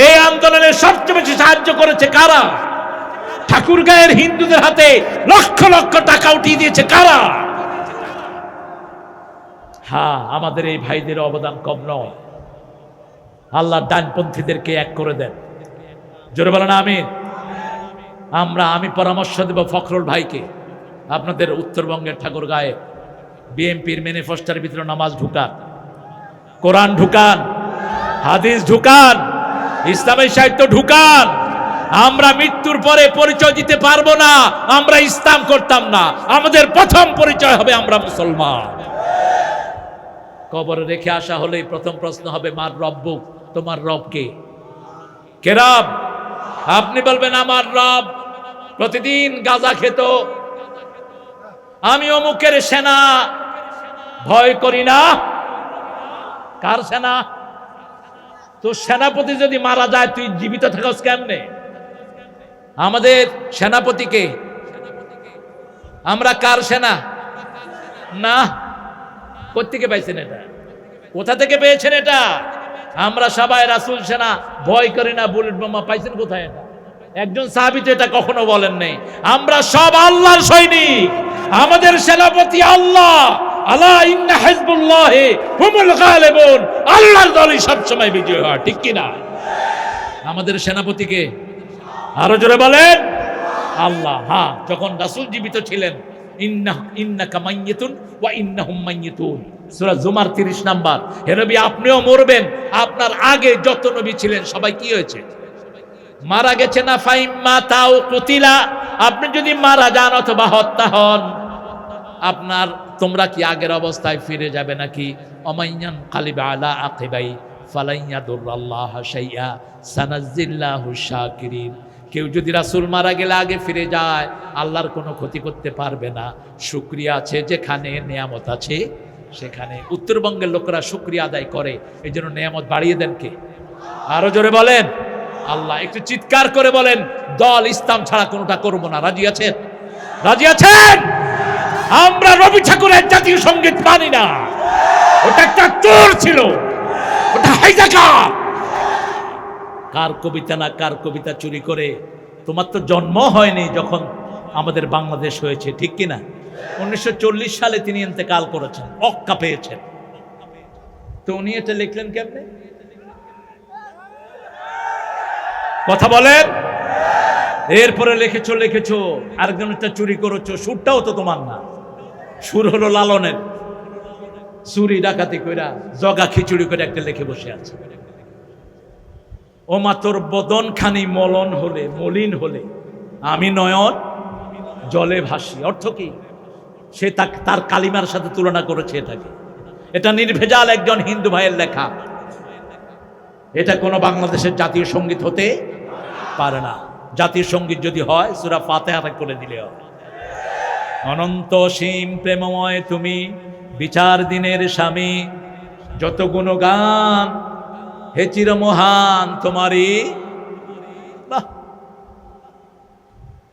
এই আন্দোলনে সবচেয়ে বেশি সাহায্য করেছে কারা? ঠাকুরগাঁয়ের হিন্দুদের হাতে লক্ষ লক্ষ টাকা উঠিয়ে দিয়েছে কারা? হ্যাঁ, আমাদের এই ভাইদের অবদান কম নয়। আল্লাহ ডানপন্থীদেরকে এক করে দেন। জোরে বলেন আমিন। আমি পরামর্শ দেব ফখরুল ভাইকে, আপনাদের উত্তরবঙ্গের ঠাকুরগাঁয়ে বিএনপির ম্যানিফেস্টোর ভিতরে নামাজ ঢুকান, কোরআন ঢুকান, হাদিস ঢুকান, ইসলামের সাহিত্য ঢুকান। আমরা মৃত্যুর পরে পরিচয় দিতে পারবো না আমরা ইসলাম করতাম না। আমাদের প্রথম পরিচয় হবে আমরা মুসলমান। কবরে রেখে আসা হলেই প্রথম প্রশ্ন হবে, মার রব্বুক, তোমার রব কে? কে রব? আপনি বলবেন আমার রব প্রতিদিন গাঁজা খেত, আমি অমুকের সেনা, ভয় করি না। কার সেনা? তো সেনাপতি যদি মারা যায় তুই জীবিত থাকস কেমনে? আমাদের সেনাপতিকে আমরা কার সেনা? না, কোত্থেকে পাইছেন এটা? কোথা থেকে পেয়েছেন এটা? আমরা সবাই রাসূল সেনা, ভয় করি না, বুলেট বোমা পাইছেন কোথায়? এটা একজন সাহাবী তো এটা কখনো বলেন নাই। আমরা সব আল্লাহর সৈনিক, আমাদের সেনাপতি আল্লাহ। আলা ইন্না হিজবুল্লাহি হুমুল গালিবুন, আল্লাহর দলই সবসময় বিজয় হয়, ঠিক কি না? আমাদের সেনাপতিকে আরো জোরে বলেন আল্লাহ। হ্যাঁ, যখন রাসূল জীবিত ছিলেন, ইন্নাকা মাইয়িতুন ওয়া ইন্নাহুম মাইয়িতুন, সূরা জুমার 30 নাম্বার। হে নবী, আপনিও মরবেন, আপনার আগে যত নবী ছিলেন সবাই কি হয়েছে? মারা গেছে না? ফাইম্মা তাও কুতিলা, আপনি যদি মারা যান অথবা হত্যা হন, তোমরা কি আগের অবস্থায় ফিরে যাবে নাকি? অমাইয়ান কালিবা আলা আকিবাই ফালাইয়াদুল্লাহ শাইআ সানাজিল্লাহু শাকিরিন। কেউ যদি রাসূল মারা গেলে আগে ফিরে যায়, আল্লাহর কোনো ক্ষতি করতে পারবে না। শুকরিয়া আছে যেখানে, নিয়ামত আছে সেখানে। উত্তরবঙ্গের লোকেরা শুকরিয়া আদায় করে, এই জন্য নিয়ামত বাড়িয়ে দেন কে? আরো জোরে বলেন আল্লাহ। একটু চিৎকার করে বলেন, দল ইসলাম ছাড়া কোনোটা করব না। রাজি আছেন? রাজি আছেন? আমরা রবি ঠাকুরের জাতীয় সঙ্গীত মানি না। ওটা একটা চোর ছিল, ওটা হাইজাকার। কার কবিতা না কার কবিতা চুরি করে? তোমার তো জন্ম হয়নি যখন আমাদের বাংলাদেশ হয়েছে, ঠিক কিনা? 1940 সালে তিনি ইন্তেকাল করেছেন, অক্কা পেয়েছেন। তো উনি এটা লিখলেন কেমনে? কথা বলেন। এরপরে লিখেছো আরেকজন একটা চুরি করেছো, সুরটাও তো তোমার না। সুর হলো লালনের। চুরি ডাকাতি কইরা জগা খিচুড়ি করে একটা লিখে বসে আছে। ও মা তোর বদন খানি মলিন হলে আমি নয়ন জলে ভাসি। অর্থ কি? সে তার কালিমার সাথে তুলনা করেছে এটাকে। এটা নির্ভেজাল একজন হিন্দু ভাইয়ের লেখা। এটা কোনো বাংলাদেশের জাতীয় সঙ্গীত হতে পারে না। জাতীয় সঙ্গীত যদি হয় সূরা ফাতিহা করে দিলে হয়। অনন্ত সীম প্রেমময় তুমি, বিচার দিনের স্বামী, যত গুণগান হে চির মহান তোমারই। বাহ,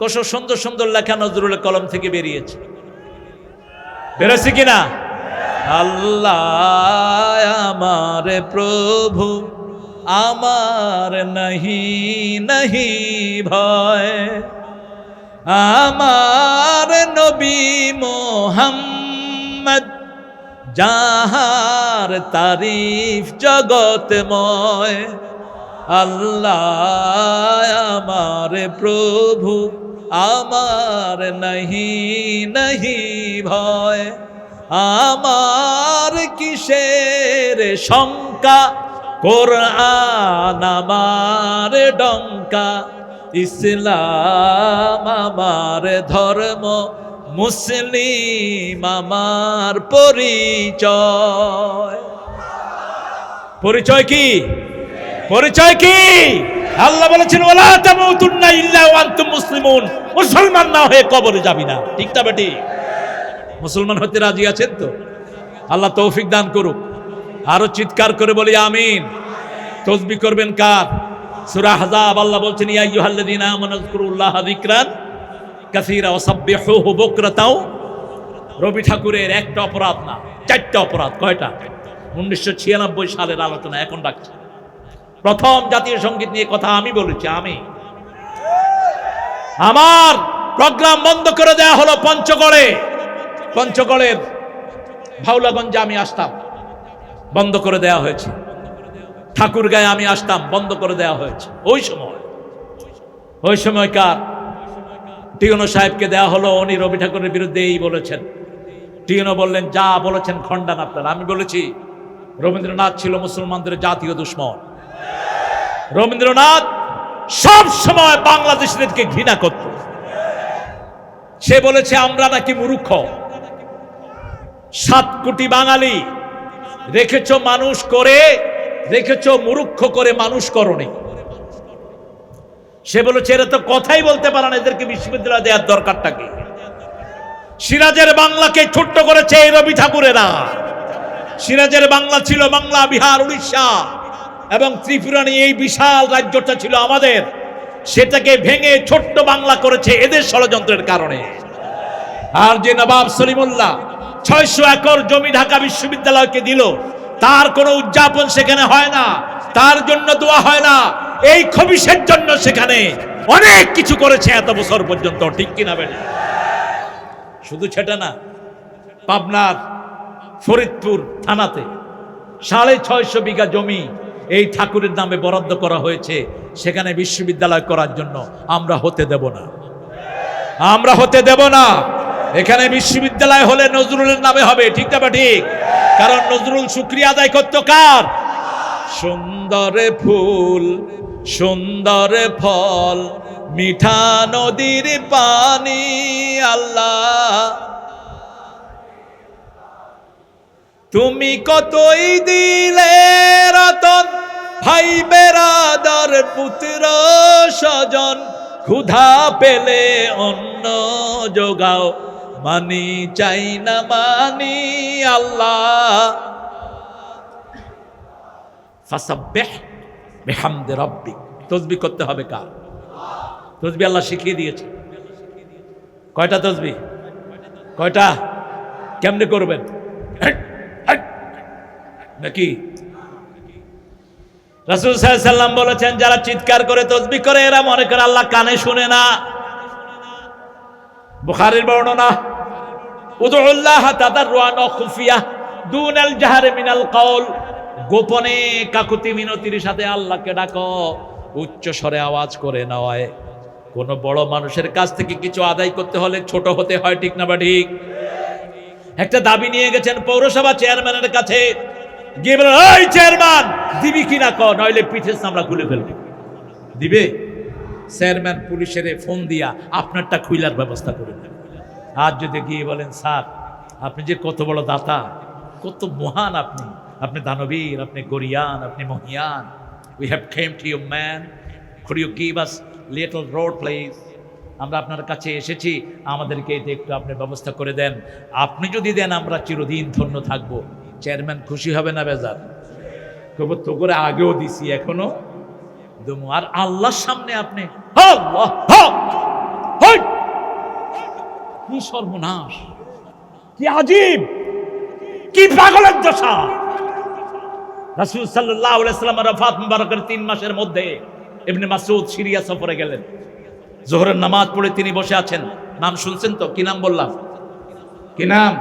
কত সুন্দর সুন্দর লেখা নজরুলের কলম থেকে বেরিয়েছে। বেরোছে কিনা? আল্লাহ আমার প্রভু, আমার নাহি ভয়, আমার নবী মোহাম্মদ, যাহার তারিফ জগতময়। আল্লাহ আমার প্রভু, আমার নাহি নাহি ভয়, আমার কিসের শঙ্কা, কোরআন আমার ডঙ্কা, ইসলাম আমার ধর্ম, মুসলিম আমার পরিচয়। পরিচয় কি? পরিচয় কি? আল্লাহ বলেছেন ওয়ালা তামুতুন্না ইল্লা ওয়া আনতুম মুসলিমুন, মুসলমান না হয়ে কবরে যাবি না। ঠিক না বেটি? মুসলমান হতে রাজি আছেন তো? আল্লাহ তৌফিক দান করুক। আরো চিৎকার করে বলি আমিন। তাসবিহ করবেন কার? সূরা আহজাব আল্লাহ বলছেন ইয়া আইয়ুহাল্লাযীনা আমানু যিকুরুল্লাহা যিকরান কাসীরা ওয়া সাব্বিহুহু বুকরাতাও। রবি ঠাকুরের একটা অপরাধ না, চারটা অপরাধ। কয়টা? 1996 সালের আলোচনা এখন রাখছি। প্রথম জাতীয় সঙ্গীত নিয়ে কথা আমি বলেছি। আমার প্রোগ্রাম বন্ধ করে দেয়া হলো পঞ্চগড়ের ভাওলাগঞ্জে আমি আসতাম, বন্ধ করে দেয়া হয়েছে। ঠাকুরগাঁয়ে আমি আসতাম, বন্ধ করে দেয়া হয়েছে। ওই সময়কার টিউনো সাহেবকে দেয়া হলো, উনি রবি ঠাকুরের বিরুদ্ধে এই বলেছেন। টিউনো বললেন যা বলেছেন খণ্ডান আপনারা। আমি বলেছি রবীন্দ্রনাথ ছিল মুসলমানদের জাতীয় দুশ্মন। রবীন্দ্রনাথ সব সময় বাংলাদেশিদেরকে ঘৃণা করত। সে বলেছে আমরা নাকি মূর্খ। 7 কোটি বাঙালি রেখেছ মানুষ করে, রেখেছ মূর্খ করে মানুষ করনি। সে বলেছে এরা তো কথাই বলতে পারে না, এদেরকে বিশ্ববিদ্যালয় দেওয়ার দরকারটা কি? সিরাজের বাংলাকে ছোট্ট করেছে এই রবি ঠাকুরেরা। সিরাজের বাংলা ছিল বাংলা, বিহার, উড়িষ্যা এবং ত্রিপুরা নিয়ে এই বিশাল রাজ্যটা ছিল আমাদের। সেটাকে ভেঙে ছোট্ট বাংলা করেছে এদের ষড়যন্ত্রের কারণে। আর যে নবাব সলিমুল্লাহ 600 একর জমি ঢাকা বিশ্ববিদ্যালয়কে দিল, তার কোনো উদযাপন সেখানে হয় না, তার জন্য দোয়া হয় না। এই খবিশের জন্য সেখানে অনেক কিছু করেছে এত বছর পর্যন্ত। ঠিক কিনা বেটা? শুধু সেটা না, পাবনার ফরিদপুর থানাতে 650 বিঘা জমি এই ঠাকুরের নামে বরাদ্দ করা হয়েছে, সেখানে বিশ্ববিদ্যালয় করার জন্য। আমরা হতে দেব না, আমরা হতে দেব না। এখানে বিশ্ববিদ্যালয় হলে নজরুলের নামে হবে। ঠিক না ঠিক? কারণ নজরুল শুকরিয়া আদায় করতো কার? সুন্দর ফুল সুন্দর ফল, মিঠা নদীর পানি, আল্লাহ তুমি কতই দিলে রতন, ভাই বেরাদার পুত্র স্বজন, ক্ষুধা পেলে অন্ন যোগাও, মানি চাই না মানি, আল্লাহ ফাসাব্বিহ বিহামদি রাব্বিক। তাসবিহ করতে হবে কার? তাসবিহ আল্লাহ শিখিয়ে দিয়েছে। কয়টা তাসবিহ? কয়টা? কেমনে করবেন নাকি? রাসূল সাল্লাল্লাহু আলাইহি সাল্লাম বলেছেন যারা চিৎকার করে তাসবিহ করে এরা মনে করে আল্লাহ কানে শুনে না। বুখারীর বর্ণনা, উদুল্লাহ তাদাররুআন ওয়া খুফিয়া দুনাল জাহরি মিনাল কওল, গোপনে কাকুতি মিনতির সাথে আল্লাহকে ডাকো, উচ্চ স্বরে আওয়াজ করে নয়। কোন বড় মানুষের কাছ থেকে কিছু আদায় করতে হলে ছোট হতে হয়। ঠিক না বা ঠিক? একটা দাবি নিয়ে গেছেন পৌরসভা চেয়ারম্যানের কাছে, গিয়ে বলেন এই চেয়ারম্যান দিবি কিনা ক, নইলে পিঠের চামড়া খুলে ফেলবে। দিবে? চেয়ারম্যান পুলিশের ফোন দিয়া আপনারটা খুইলার ব্যবস্থা করে দেবে। আর যদি গিয়ে বলেন স্যার আপনি যে কত বড় দাতা, কত মহান আপনি, আপনি দানবীর, আপনি গরিয়ান, আপনি মহিয়ান, we have came to you man, could you give us little road please? আমরা আপনার কাছে এসেছি, আমাদেরকে এটা একটু আপনি ব্যবস্থা করে দেন। আপনি যদি দেন আমরা চিরদিন ধন্য থাকবো। চেয়ারম্যান খুশি হবে না বেজার? খবর তো করে আগেও দিছি এখনো দমু। আর আল্লাহর সামনে আপনি আল্লাহ কি সর্বনাশ, কি আজীব, কি পাগলের দশা। রাসূল সাল্লাল্লাহু আলাইহি ওয়াসাল্লাম রাফাত মুবারকের 3 মাসের মধ্যে ইবনে মাসউদ সিরিয়া সফরে গেলেন। জোহরের নামাজ পড়ে তিনি বসে আছেন। নাম শুনছেন তো? কি নাম বললাম? কি নাম?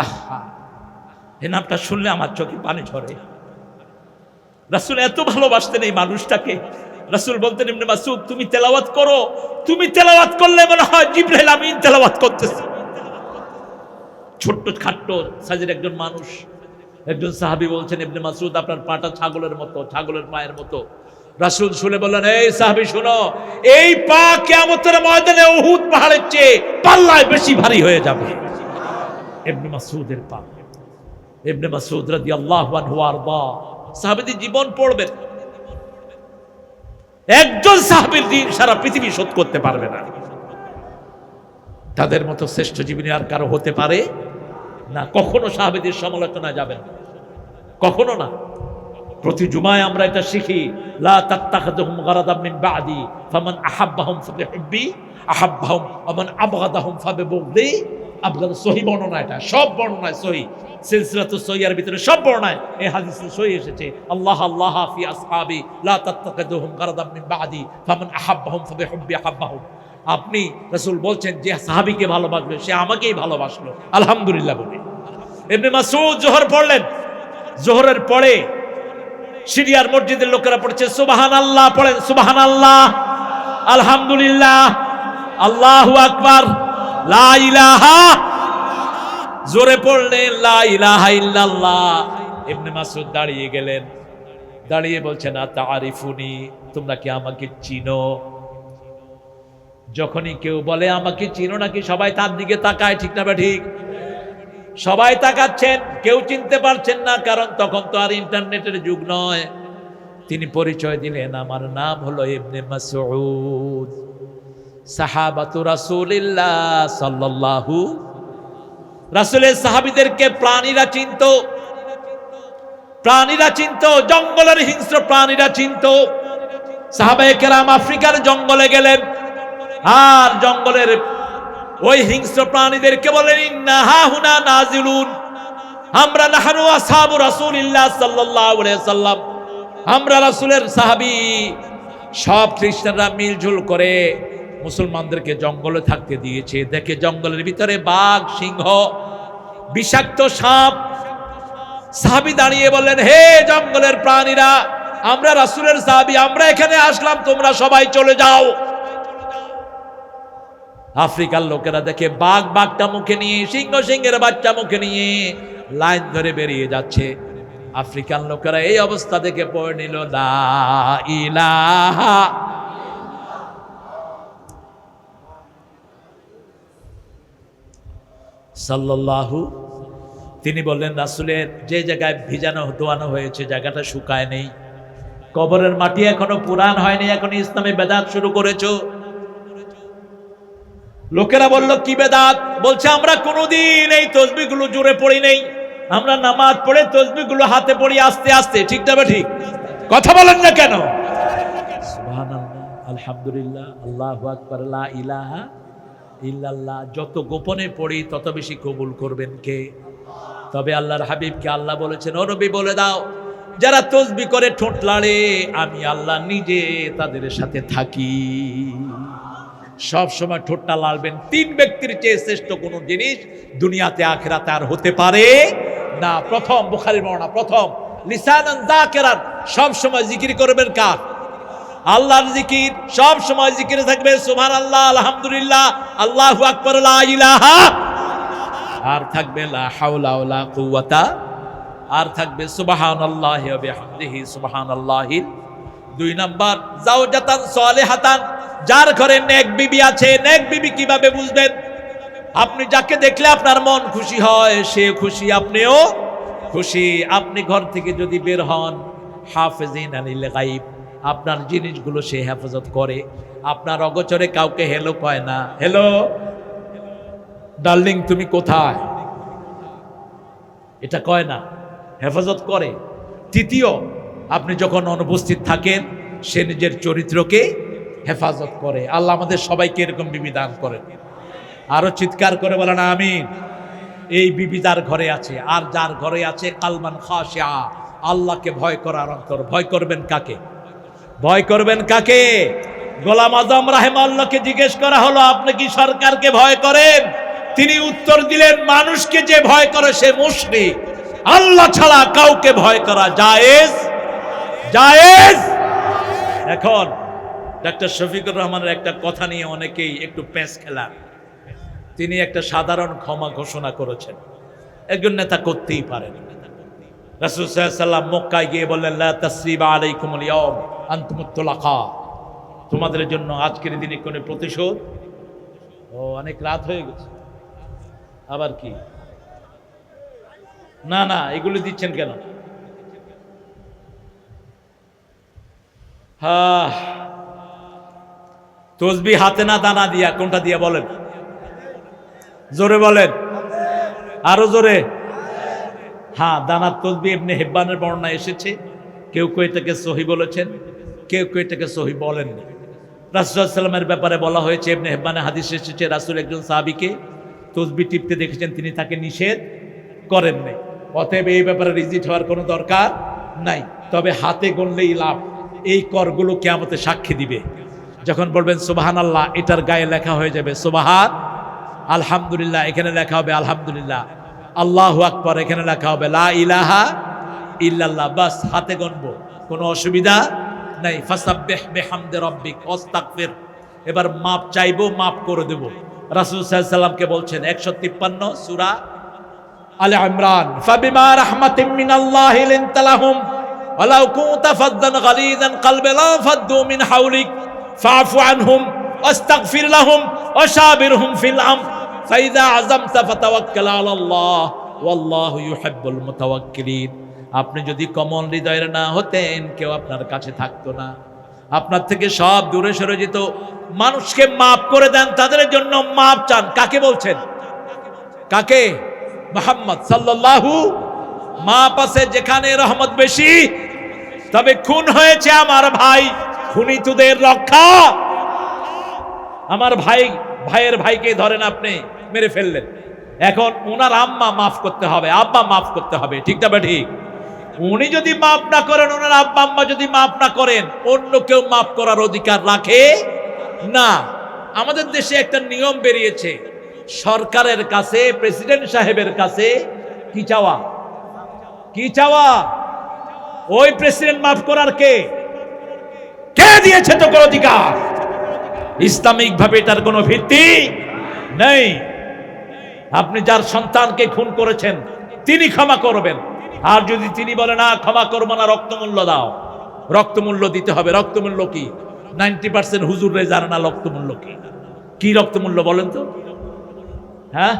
আহা, এই নামটা শুনলে আমার চোখে পানি ঝরে। রাসূল এত ভালোবাসতেন এই মানুষটাকে, রাসূল বলতেন ইবনে মাসউদ তুমি তেলাওয়াত করো, তুমি তেলাওয়াত করলে মনে হয় জিবরাইল আমিন তেলাওয়াত করতেছে। ছোট্ট খাট্ট সাইজের একজন মানুষ, একজন সাহাবী বলছেন ইবনে মাসউদ আপনার পাটা ছাগলের মতো, ছাগলের পায়ের মতো। রাসূল শুনে বললেন এই সাহাবী শুনো, এই পা কিয়ামতের ময়দানে উহুদ পাহাড়ের চেয়ে পাল্লায় বেশি ভারী হয়ে যাবে। ইবনে মাসউদের পা। ইবনে মাসউদ রাদিয়াল্লাহু আনহু আরদা সাহাবীদের জীবন পড়বেন, একজন সাহাবীর দিন সারা পৃথিবী শোধ করতে পারবে না। তাদের মতো শ্রেষ্ঠ জীবনী আর কারো হতে পারে না। কখনো সাহাবীদের সমালোচনা যাবেন, কখনো না। প্রতি জুমায় আমরা এটা শিখি, লা তাত্তাখিযুহুম গারাদাম মিন বাদি ফামান আহাব্বাহুম ফাবিহুব্বি আহাব্বাহুম ওয়া মান আবগাদাহুম ফাবিবুগদি। আবগাদ সহিহ বর্ণনা, এটা সব বর্ণনায় সহিহ, সিলসিলাতুস সহিহের ভিতরে সব বর্ণনায় এই হাদিস সহিহ এসেছে। আল্লাহ আল্লাহ ফি আসহাবি লা তাত্তাখিযুহুম গারাদাম মিন বাদি ফামান আহাব্বাহুম ফাবিহুব্বি আহাব্বাহুম। আপনি রাসূল বলছেন যে সাহাবীকে ভালোবাসলো সে আমাকেই ভালোবাসলো, আলহামদুলিল্লাহ বলি। ইবনে মাসউদ যোহর পড়লেন, যোহরের পরে সিরিয়ার মসজিদের লোকেরা পড়ছে সুবহানাল্লাহ, পড়েন সুবহানাল্লাহ, আলহামদুলিল্লাহ, আল্লাহু আকবার, লা ইলাহা, জোরে পড়লেন লা ইলাহা ইল্লাল্লাহ। ইবনে মাসউদ দাঁড়িয়ে গেলেন, দাঁড়িয়ে বলছেন আতারিফুনি, তোমরা কি আমাকে চিনো? যখনই কেউ বলে আমাকে চিনো নাকি সবাই তার দিকে তাকায়, ঠিক না বা ঠিক? সবাই তাকাচ্ছেন, কেউ চিনতে পারছেন না, কারণ তখন তো আর ইন্টারনেটের যুগ নয়। তিনি পরিচয় দিলেন, আমার নাম হলো ইবনে মাসউদ, সাহাবাতু রাসূলিল্লাহ সাল্লাল্লাহু। রাসূলের সাহাবীদেরকে প্রাণীরা চিনত, প্রাণীরা চিনত, জঙ্গলের হিংস্র প্রাণীরা চিনত। সাহাবায়ে কেরাম আফ্রিকার জঙ্গলে গেলেন, আর জঙ্গলের ওই হিংস্র প্রাণীদেরকে বলেন ইন্না হাহুনা নাজিলুন, আমরা নাহনু আসহাবু রাসূলিল্লাহ সাল্লাল্লাহু আলাইহি সাল্লাম, আমরা রাসূলের সাহাবী। সব খ্রিস্টানরা মিলঝুল করে মুসলমানদেরকে জঙ্গলে থাকতে দিয়েছে। দেখে জঙ্গলের ভিতরে বাঘ, সিংহ, বিষাক্ত সাপ। সাহাবী দাঁড়িয়ে বললেন, হে জঙ্গলের প্রাণীরা, আমরা রাসূলের সাহাবী, আমরা এখানে আসলাম, তোমরা সবাই চলে যাও। আফ্রিকার লোকেরা দেখে বাঘ বাঘটা মুখে নিয়ে, সিংহ সিংহের বাচ্চা মুখে নিয়ে লাইন ধরে বেরিয়ে যাচ্ছে। আফ্রিকান লোকেরা এই অবস্থা দেখে পড়ে নিল লা ইলাহা। সাল্লাল্লাহু। তিনি বললেন রাসূলের যে জায়গায় ভিজানো দোয়ানো হয়েছে জায়গাটা শুকায় নেই, কবরের মাটি এখনো পুরান হয়নি, এখন ইসলামে বেদাত শুরু করেছো। লোকেরা বলল কি বেদাত? বলছে আমরা কোনোদিন এই তসবিহগুলো জোরে পড়ি নেই, আমরা নামাজ পড়ে তসবিহগুলো হাতে পড়ি আস্তে আস্তে, ঠিক না ঠিক? কথা বলেন না কেন? সুবহানাল্লাহ, আলহামদুলিল্লাহ, আল্লাহু আকবার, লা ইলাহা ইল্লাল্লাহ। যত গোপনে পড়ি তত বেশি কবুল করবেন কে? তবে আল্লাহর হাবিবকে আল্লাহ বলেছেন, ও নবী বলে দাও, যারা তসবিহ করে ঠোঁট লাড়ে আমি আল্লাহ নিজে তাদের সাথে থাকি। সব সময় ঠোঁটটা লাড়বেন। তিন ব্যক্তির চেয়ে শ্রেষ্ঠ কোন জিনিস দুনিয়াতে আখিরাতে আর হতে পারে না। প্রথম, বুখারীর বর্ণনা, প্রথম লিসানান যাকিরান, সব সময় জিকির করবেন কার? আল্লাহর জিকির। সব সময় জিকিরে থাকবে সুবহানাল্লাহ, আলহামদুলিল্লাহ, আল্লাহু আকবার, লা ইলাহা, আর থাকবে লা হাওলা ওয়ালা কুওয়াতা, আর থাকবে সুবহানাল্লাহি ওয়া বিহামদিহি সুবহানাল্লাহিল। দুই নাম্বার জাওজাতান সালিহাতান, যার ঘরে নেক বিবি আছে। নেক বিবি কিভাবে বুঝবেন? আপনি যাকে দেখলে আপনার মন খুশি হয়, সে খুশি, আপনিও খুশি। আপনি ঘর থেকে যদি বের হন, হাফেজিন আনিল গায়ব, আপনার জিনিসগুলো সে হেফাজত করে। আপনার অগোচরে কাউকে হেলো কয় না, হ্যালো ডার্লিং তুমি কোথায়, এটা কয় না, হেফাজত করে। তৃতীয়, আপনি যখন অনুপস্থিত থাকেন সে নিজের চরিত্রকে হেফাজত করে। আল্লাহ আমাদের সবাইকে এরকম বিবি দান করেন। আরো চিৎকার করে বলেন আমিন। এই বিবি যার ঘরে আছে, আর যার ঘরে আছে কালমান খাশিয়া, আল্লাহকে ভয় করার অন্তর। ভয় করবেন কাকে? ভয় করবেন কাকে? গোলাম আজম রাহিমাহুল্লাহকে জিজ্ঞেস করা হলো, আপনি কি সরকারকে ভয় করেন? তিনি উত্তর দিলেন, মানুষকে যে ভয় করে সে মুশরিক, আল্লাহ ছাড়া কাউকে ভয় করা জায়েজ জায়েজ এখন ডাক্তার শফিকুর রহমানের একটা কথা নিয়ে অনেকেই একটু প্যাঁচ খেলার। তিনি একটা সাধারণ ক্ষমা ঘোষণা করেছেন, একজন নেতা করতেই পারেন। রাসূল সাল্লাল্লাহু আলাইহি ওয়াসাল্লাম মক্কায় গিয়ে বললেন, লা তাসরিবা আলাইকুমুল ইয়াওম আনতুমুত তুলাকা, তোমাদের জন্য আজকের দিনে কোনো প্রতিশোধ। ও অনেক রাত হয়ে গেছে, আবার কি? না না, এগুলো দিচ্ছেন কেন? হ্যাঁ, তসবি হাতে না দানা দিয়া? কোনটা দিয়া বলেন, জোরে বলেন, আরো জোরে। হ্যাঁ, দানার তসবি ইবনে হিব্বানের বর্ণনা এসেছে, কেউ কেউ এটাকে সহি বলেছেন, কেউ কেউ এটাকে সহি বলেননি। রাসূল সাল্লাল্লাহু আলাইহি ওয়াসাল্লামের ব্যাপারে বলা হয়েছে, ইবনে হিব্বানে হাদিস এসেছে, রাসূল একজন সাহাবীকে তসবি টিপতে দেখেছেন, তিনি তাকে নিষেধ করেন নাই। অতএব এই ব্যাপারে রিজিট হওয়ার কোনো দরকার নাই। তবে হাতে গণলেই লাভ। এই করগুলো কিয়ামতে সাক্ষী দিবে। যখন বলবেন সুবহানাল্লাহ, এটার গায়ে লেখা হয়ে যাবে সুবহান, আলহামদুলিল্লাহ এখানে লেখা হবে আলহামদুলিল্লাহ, আল্লাহু আকবার এখানে লেখা হবে লা ইলাহা ইল্লাল্লাহ। বাস হাতে গণবো, কোনো অসুবিধা নাই। ফাসাব্বিহ বিহামদি রাব্বিক ওয়াস্তাগফির। এবার মাপ চাইবো, মাপ করে দেব। রাসূল সাল্লাল্লাহু আলাইহি ওয়াসাল্লামকে বলছেন 153 সূরা আলে ইমরান, ফাবিমা রাহমাতিম মিনাল্লাহি লিনতা লাহুম ওয়ালাউ কুনতা ফাদ্দান গালিযান কলবি লাফাদ্দু মিন হাওলিক ফাআফু আনহুম ওয়াস্তাগফির লাহুম ওয়াশাবিরহুম ফিল আমর ফাইযা আযামতা ফাতাওয়াক্কাল আলাল্লাহ ওয়াল্লাহু ইউহিব্বুল মুতাওয়াক্কিলিন। আপনি যদি কোমল হৃদয়ের না হতেন, কেউ আপনার কাছে থাকতো না, আপনার থেকে সব দূরে সরে যেত। মানুষকে মাফ করে দেন, তাদের জন্য মাপ চান। কাকে বলছেন? কাকে? মুহাম্মদ সাল্লাল্লাহু। মাপ আছে যেখানে রহমত বেশি। তবে খুন হয়েছে আমার ভাই, খুনিতদের রক্ষা। আমার ভাই, ভাইয়ের ভাইকে ধরেন আপনি মেরে ফেললেন, এখন ওনার আম্মা মাফ করতে হবে, আব্বা মাফ করতে হবে, ঠিক না? ঠিক। উনি যদি মাফ না করেন, ওনার আব্বা আম্মা যদি মাফ না করেন, অন্য কেউ মাফ করার অধিকার রাখে না। আমাদের দেশে একটা নিয়ম বেরিয়েছে, সরকারের কাছে, প্রেসিডেন্ট সাহেবের কাছে কি চাওয়া? কি চাওয়া? ওই প্রেসিডেন্ট মাফ করার কে দিয়েছে তো কোন অধিকার? ইসলামিক ভাবে এটার কোনো ভিত্তি নেই। আপনি যার সন্তানকে খুন করেছেন, তিনি ক্ষমা করবেন। আর যদি তিনি বলে না ক্ষমা করবো না, রক্তমূল্য দাও, রক্তমূল্য দিতে হবে। রক্তমূল্য কি? 90% হুজুররে জানে না রক্তমূল্য কি। কি রক্তমূল্য বলেন তো? হ্যাঁ,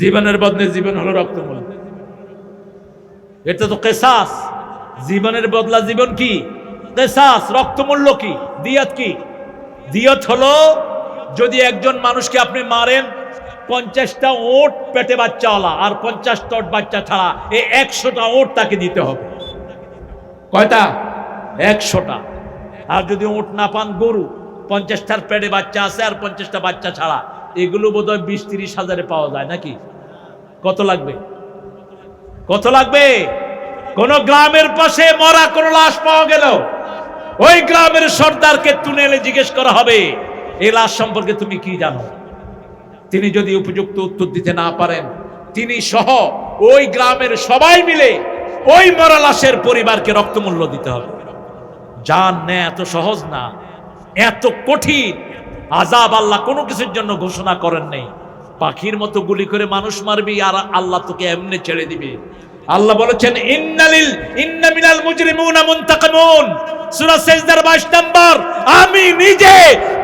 জীবনের বদলে জীবন হলো রক্তমূল্য। এটা তো কিসাস। জীবনের বদলা জীবন কি? কিসাস। রক্তমূল্য কি? দিয়ত কি? দিয়ত হলো, যদি একজন মানুষকে আপনি মারেন, 50টা ওট পেটে বাচ্চাওয়ালা আর 50টা ওট বাচ্চা ছাড়া, এই 100টা ওট তাকে দিতে হবে। কয়টা? 100টা। আর যদি ওট না পান, গরু 50টার পেটে বাচ্চা আছে আর 50টা বাচ্চা ছাড়া, এগুলো বোধহয় 20-30 হাজারে পাওয়া যায় নাকি? কত লাগবে? কত লাগবে? কোন গ্রামের পাশে মরা কোন লাশ পাওয়া গেল, ওই গ্রামের সর্দারকে তুলে এনে জিজ্ঞেস করা হবে, এই লাশ সম্পর্কে তুমি কি জানো? তিনি যদি উপযুক্ত উত্তর দিতে না পারেন, তিনি সহ ওই গ্রামের সবাই মিলে ওই মরা লাশের পরিবারকে রক্তমূল্য দিতে হবে। জান নেয়া এত সহজ না, এত কঠিন। আযাব আল্লাহ কোনো কিছুর জন্য ঘোষণা করেন নাই। পাখির মতো গুলি করে মানুষ মারবি, আর আল্লাহ তোকে এমনি ছেড়ে দিবে। আল্লাহ বলেছেন ইন্না মিনাল মুজরিমিনা মুনতাকিমুন, সূরা সিজদার 22 নম্বর। আমি নিজে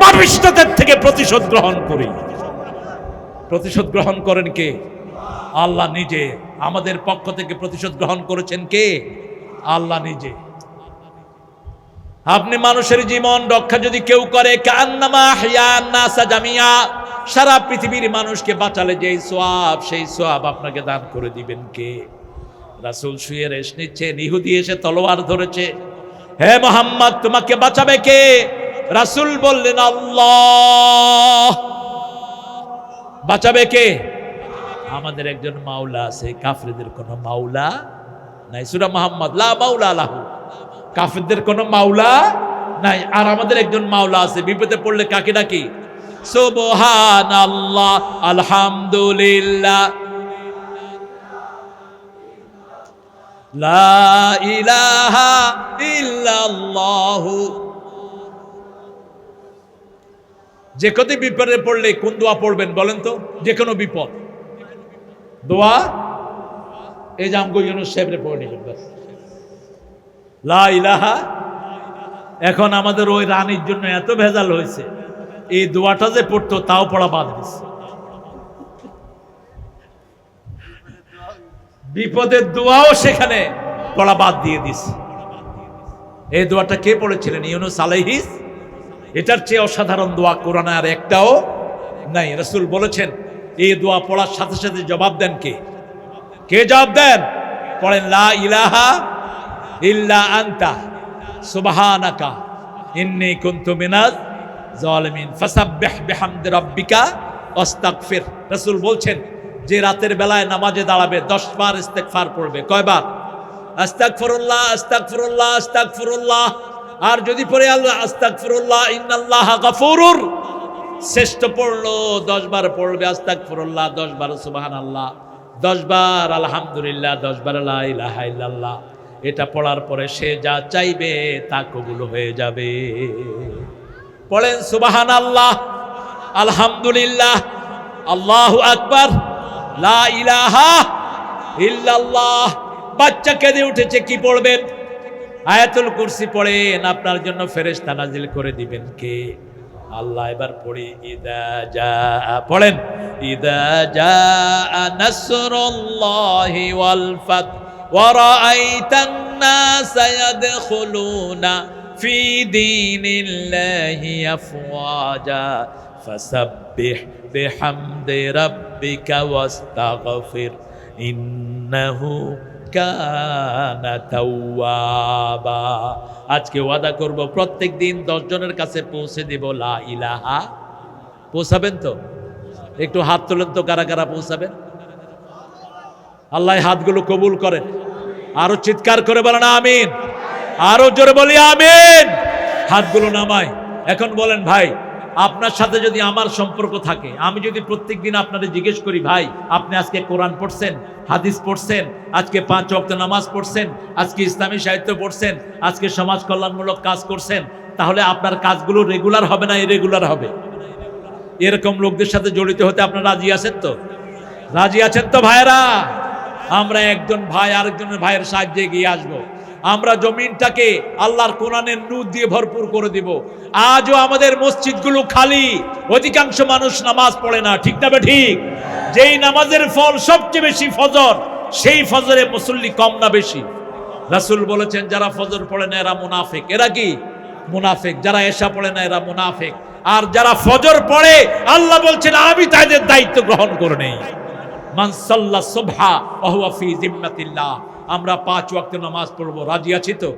পাপিষ্ঠদের থেকে প্রতিশোধ গ্রহণ করি। প্রতিশোধ গ্রহণ করেন কে? আল্লাহ নিজে। আমাদের পক্ষ থেকে প্রতিশোধ গ্রহণ করেছেন কে? আল্লাহ নিজে। আপনি মানুষের জীবন রক্ষা যদি কেউ করে, কান্নামা আহইয়ান নাসা জামিয়া, সারা পৃথিবীর মানুষকে বাঁচালে যেই সওয়াব, সেই সওয়াব আপনাকে দান করে দিবেন কে? রাসূল শুয়ে রেস্ট নিচ্ছেন, ইহুদি এসে তলোয়ার ধরেছে। হে মুহাম্মদ, তোমাকে বাঁচাবে কে? রাসূল বললেন আল্লাহ। বাঁচাবে কে? আমাদের একজন মাওলা আছে, কাফেরদের কোনো মাওলা নাই। সূরা মুহাম্মদ, লা মাওলা লাহু, কাফেরদের কোনো মাওলা নাই। আর আমাদের একজন মাওলা আছে, বিপদে পড়লে কাকে ডাকি? সুবহানাল্লাহ, আলহামদুলিল্লাহ, লা ইলাহা ইল্লাল্লাহু। যে কত বিপদে পড়লে কোন দোয়া পড়বেন বলেন তো? যে কোনো বিপদ দোয়া এই যে আমগো ইউনুস সাহেবরে পড়ে নিবেন বাস। লা ইলাহা। এখন আমাদের ওই রানীর জন্য এত ভেজাল হয়েছে, এই দোয়াটা যে পড়তো তাও পড়া বাদ দিচ্ছে। বিপদের দোয়াও সেখানে পড়া বাদ দিয়ে দিছে। এই দোয়াটা কে পড়েছিলেন? ইউনুস আলাইহিস। এটার চেয়ে অসাধারণ দোয়া কোরআনে আর একটাও নাই। রাসূল বলেছেন এই দোয়া পড়ার সাথে সাথে জবাব দেন কে? কে জবাব দেন? পড়েন লা ইলাহা ইল্লা আনতা সুবহানাকা ইন্নী কুনতু মিনাজ জালিমিন ফাসাব্বিহ বিহামদি রাব্বিকা ওয়াস্তাগফির। রাসূল বলছেন যে রাতের বেলায় নামাজে দাঁড়াবে 10 বার ইস্তেগফার পড়বে। কয়বার? আস্তাগফিরুল্লাহ আস্তাগফিরুল্লাহ আস্তাগফিরুল্লাহ। আর যদি পড়ে আল্লাহ আস্তাগফিরুল্লাহ ইন্নাল্লাহা গাফুরুর, শ্রেষ্ঠ পড়লো 10 বার পড়বে আস্তাগফিরুল্লাহ, 10 বার সুবহানাল্লাহ, 10 বার আলহামদুলিল্লাহ, 10 বার লা ইলাহা ইল্লাল্লাহ। এটা পড়ার পরে সে যা চাইবে তা কবুল হয়ে যাবে। পড়েন সুবহানাল্লাহ, আলহামদুলিল্লাহ, আল্লাহু আকবার, লা ইলাহা ইল্লাল্লাহ। বাচ্চা কেঁদে উঠেছে, কি পড়বেন? আয়াতুল কুরসি পড়েন, আপনার জন্য ফেরেশতা নাজিল করে দিবেন কে? আল্লাহ। এবার পড়ি ইদা জা, পড়েন ইদা জা নাসরুল্লাহি ওয়াল ফাত ওয়া রাআইতান নাসা ইয়াদখুলুনা ফি দীনিল্লাহি আফওয়াজা ফাসাব্বিহ বিহামদি রাব্বিকা ওয়াস্তাগফির ইন্নাহু কানা তাওয়াবা। আজকে ওয়াদা করব প্রত্যেক দিন 10 জনের কাছে পৌঁছে দেব লা ইলাহা। পৌঁছাবেন তো? একটু হাত তোলেন তো, কারা কারা পৌঁছাবেন? আল্লাহ হাতগুলো কবুল করেন। আরো চিৎকার করে বলেন আমিন। আরো জোরে বলি আমিন। হাতগুলো নামাই। এখন বলেন ভাই, আপনার সাথে যদি আমার সম্পর্ক থাকে, আমি যদি প্রত্যেক দিন আপনাদের জিজ্ঞেস করি ভাই আপনি আজকে কোরআন পড়ছেন, হাদিস পড়ছেন, আজকে 5 ওয়াক্ত নামাজ পড়ছেন, আজকে ইসলামী সাহিত্য পড়ছেন, আজকে সমাজ কল্যাণমূলক কাজ করছেন, তাহলে আপনার কাজগুলো রেগুলার হবে না ইরেগুলার হবে? এরকম লোকদের সাথে জড়িত হতে আপনারা রাজি আছেন তো? রাজি আছেন তো ভাইরা? আমরা একজন ভাই আরেকজনের ভাইয়ের সাহায্যে এগিয়ে আসবো। আমরা জমিনটাকে আল্লাহর কোরআনের নূর দিয়ে ভরপুর করে দিব। আজও আমাদের মসজিদগুলো খালি, অধিকাংশ মানুষ নামাজ পড়ে না, ঠিক না ঠিক? যেই নামাজের ফল সবচেয়ে বেশি ফজর, সেই ফজরে মুসল্লি কম না বেশি? রাসূল বলেছেন যারা ফজর পড়ে না এরা মুনাফিক। এরা কি? মুনাফিক। যারা এশা পড়ে না এরা মুনাফিক। আর যারা ফজর পড়ে আল্লাহ বলছেন আমি তাদের দায়িত্ব গ্রহণ করে নেই। মান সাল্লা সুবহা ওয়া হুয়া ফি জিম্মাতিল্লাহ। আমরা 5 ওয়াক্ত নামাজ পড়বো, রাজি আছি তো?